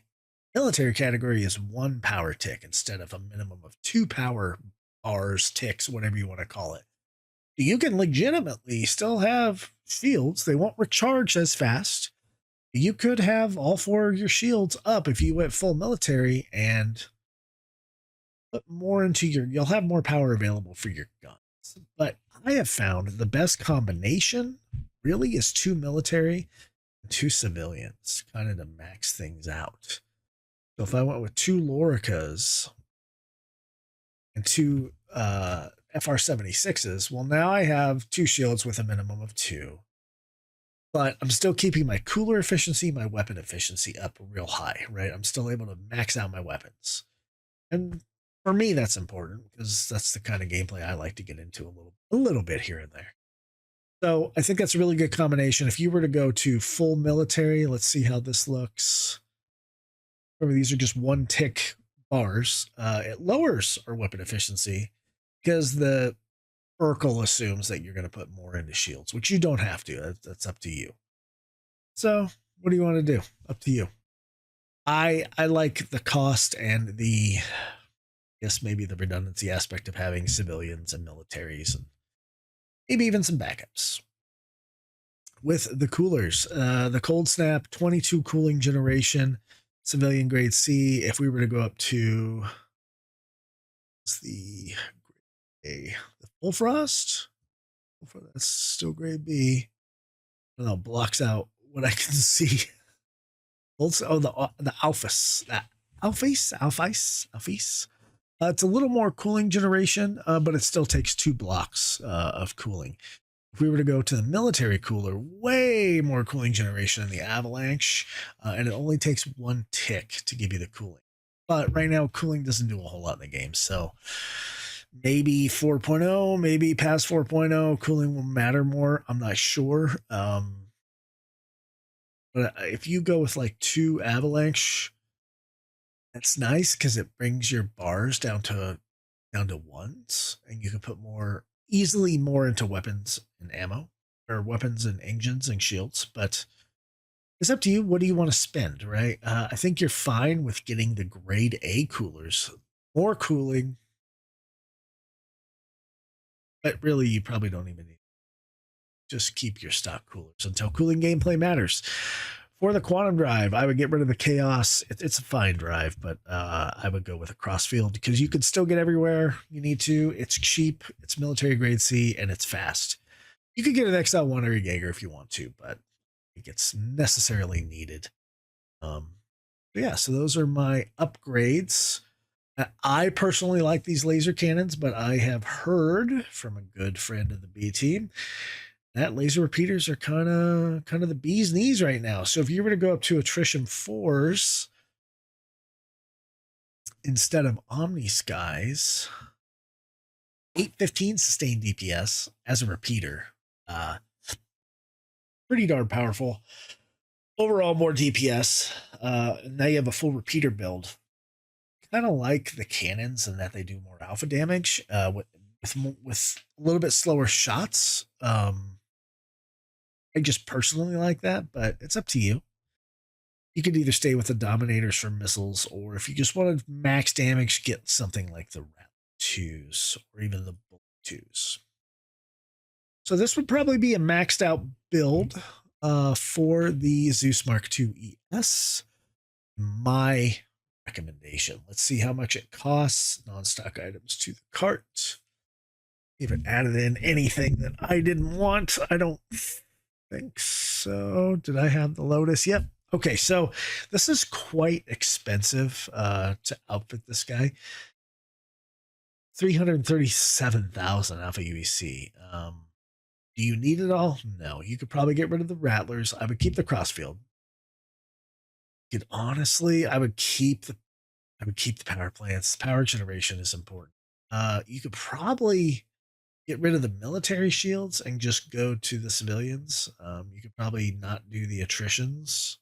S1: military category is 1 power tick instead of a minimum of 2 power bars, ticks, whatever you want to call it. You can legitimately still have shields. They won't recharge as fast. You could have all 4 of your shields up if you went full military and put more into you'll have more power available for your guns. But I have found the best combination really is 2 military and 2 civilians, kind of to max things out. So if I went with 2 Loricas and 2 FR-76s, well, now I have 2 shields with a minimum of 2. But I'm still keeping my cooler efficiency, my weapon efficiency up real high, right? I'm still able to max out my weapons. And for me, that's important because that's the kind of gameplay I like to get into a little bit here and there. So I think that's a really good combination. If you were to go to full military, let's see how this looks. Remember, these are just 1 tick bars. It lowers our weapon efficiency because the Erkul assumes that you're going to put more into shields, which you don't have to. That's up to you. So what do you want to do? Up to you. I like the cost and the, I guess maybe the redundancy aspect of having civilians and militaries and maybe even some backups. With the coolers, the cold snap, 22 cooling generation, civilian grade C. If we were to go up to the full frost, that's still grade B. I don't know, blocks out what I can see. Also, oh, the Alphys, Alphys. It's a little more cooling generation, but it still takes 2 blocks of cooling. If we were to go to the military cooler, way more cooling generation in the Avalanche, and it only takes 1 tick to give you the cooling. But right now, cooling doesn't do a whole lot in the game, so maybe 4.0, maybe past 4.0, cooling will matter more. I'm not sure. But if you go with like 2 Avalanche, that's nice because it brings your bars down to 1s, and you can put easily more into weapons and ammo, or weapons and engines and shields. But it's up to you. What do you want to spend, right? I think you're fine with getting the grade A coolers, more cooling, but really you probably don't even need. Just keep your stock coolers until cooling gameplay matters. For the quantum drive, I would get rid of the chaos. It's a fine drive, but I would go with a crossfield because you can still get everywhere you need to. It's cheap, it's military grade C, and it's fast. You could get an XL1 or a Jaeger if you want to, but it gets necessarily needed. Yeah, so those are my upgrades. I personally like these laser cannons, but I have heard from a good friend of the B team that laser repeaters are kind of the bee's knees right now. So if you were to go up to attrition 4s instead of Omni Skies, 815 sustained DPS as a repeater, pretty darn powerful. Overall, more DPS. Now you have a full repeater build. Kind of like the cannons in that they do more alpha damage with a little bit slower shots. I just personally like that, but it's up to you. You could either stay with the Dominators for missiles, or if you just wanted max damage, get something like the Rat 2s or even the Bullet 2s. So this would probably be a maxed out build for the Zeus Mark II ES. My recommendation. Let's see how much it costs. Non-stock items to the cart. Even added in anything that I didn't want. I don't think so. Did I have the Lotus? Yep. Okay, so this is quite expensive to outfit this guy. 337,000 alpha UEC. Do you need it all? No. You could probably get rid of the Rattlers. I would keep the Crossfield. Honestly, I would keep the power plants. Power generation is important. You could probably get rid of the military shields and just go to the civilians. You could probably not do the attritions.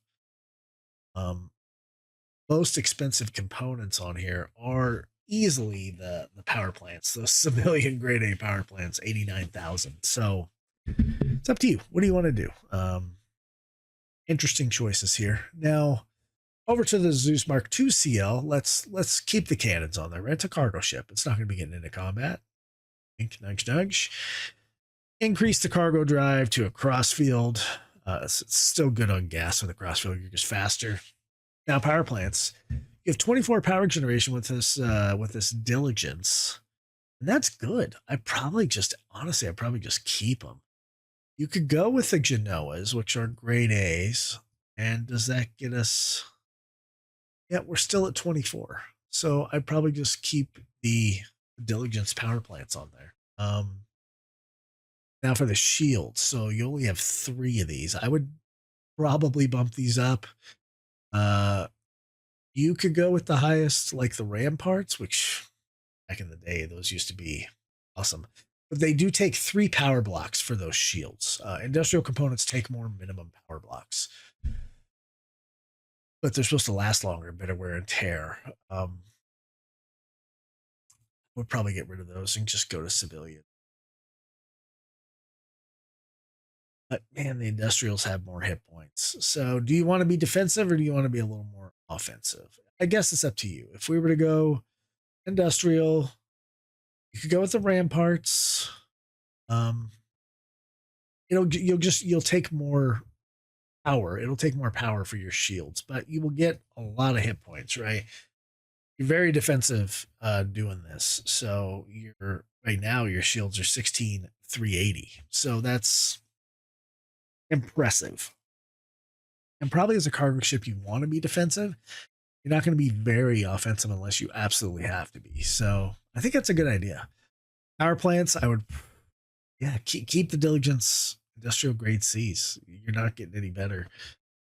S1: Most expensive components on here are easily the power plants, those civilian grade A power plants, 89,000. So it's up to you. What do you want to do? Interesting choices here. Now, over to the Zeus Mark II CL. Let's keep the cannons on there. Rent a cargo ship. It's not going to be getting into combat. Nudge, nudge. Increase the cargo drive to a crossfield. It's still good on gas with a crossfield. You're just faster. Now, power plants. You have 24 power generation with this diligence, and that's good. I'd probably just keep them. You could go with the Genoas, which are grade A's, and does that get us? Yeah, we're still at 24. So I'd probably just keep the diligence power plants on there. Now for the shields. So you only have 3 of these. I would probably bump these up. You could go with the highest, like the ramparts, which back in the day, those used to be awesome. But they do take 3 power blocks for those shields. Industrial components take more minimum power blocks, but they're supposed to last longer, better wear and tear. We'll probably get rid of those and just go to civilian. But man, the industrials have more hit points. So do you want to be defensive or do you want to be a little more offensive? I guess it's up to you. If we were to go industrial, you could go with the ramparts. You'll take more power. It'll take more power for your shields, but you will get a lot of hit points, right? You're very defensive doing this. So right now your shields are 16,380. So that's impressive. And probably as a cargo ship, you want to be defensive. You're not going to be very offensive unless you absolutely have to be. So I think that's a good idea. Power plants, I would, keep the diligence industrial grade Cs. You're not getting any better.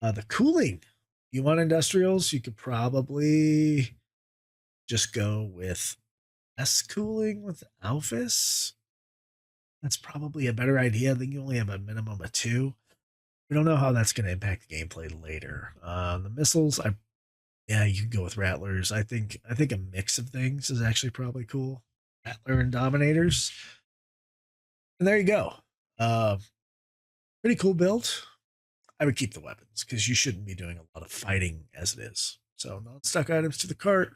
S1: The cooling, you want industrials, you could probably just go with S cooling with Alphys. That's probably a better idea. I think you only have a minimum of 2. We don't know how that's going to impact the gameplay later. The missiles, you can go with Rattlers. I think a mix of things is actually probably cool. Rattler and Dominators. And there you go. Pretty cool build. I would keep the weapons because you shouldn't be doing a lot of fighting as it is. So non-stock items to the cart.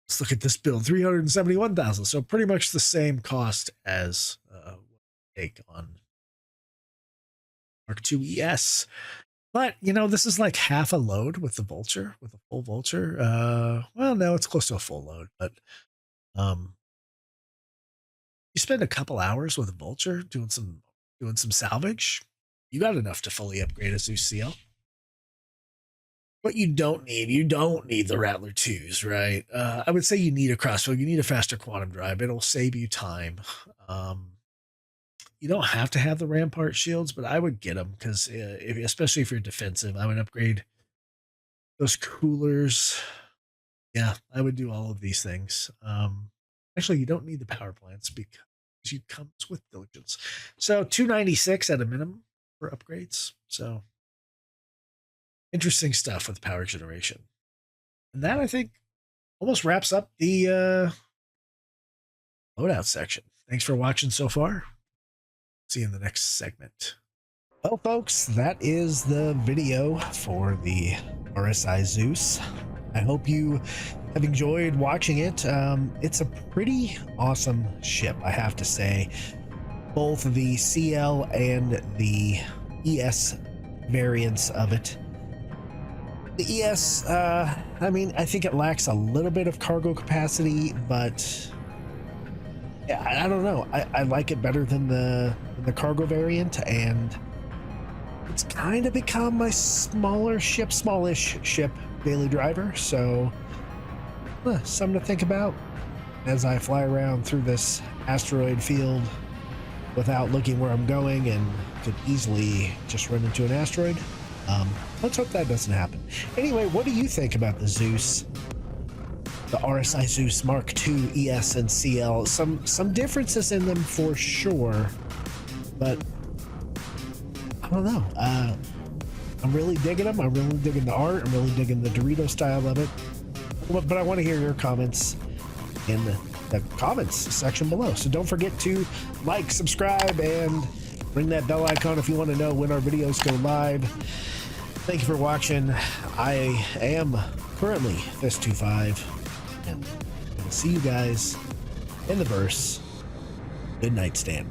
S1: Let's look at this build, 371,000. So pretty much the same cost as take on Mark II ES. But, this is like half a load with the Vulture, with a full Vulture. Well, no, it's close to a full load, but you spend a couple hours with a Vulture doing some salvage, you got enough to fully upgrade a Zeus CL. What you don't need the Rattler 2s, right? I would say you need a crossbow. You need a faster quantum drive. It'll save you time. You don't have to have the rampart shields, but I would get them because especially if you're defensive, I would upgrade those coolers. Yeah, I would do all of these things. Actually, you don't need the power plants because you comes with diligence. So 296 at a minimum for upgrades. So interesting stuff with power generation. And that, I think, almost wraps up the loadout section. Thanks for watching so far. See you in the next segment. Well, folks, that is the video for the RSI Zeus. I hope you have enjoyed watching it. It's a pretty awesome ship, I have to say. Both the CL and the ES variants of it. The ES, I think it lacks a little bit of cargo capacity, but yeah, I don't know. I like it better than the cargo variant, and it's kind of become my smallish ship daily driver. So something to think about as I fly around through this asteroid field without looking where I'm going and could easily just run into an asteroid. Let's hope that doesn't happen. Anyway, what do you think about the Zeus? The RSI Zeus Mark II ES and CL? Some differences in them for sure, but I don't know. I'm really digging them. I'm really digging the art. I'm really digging the Dorito style of it. But I want to hear your comments in the comments section below. So don't forget to like, subscribe, and ring that bell icon if you want to know when our videos go live. Thank you for watching. I am currently Fist-25, and I will see you guys in the verse. Good night, Stan.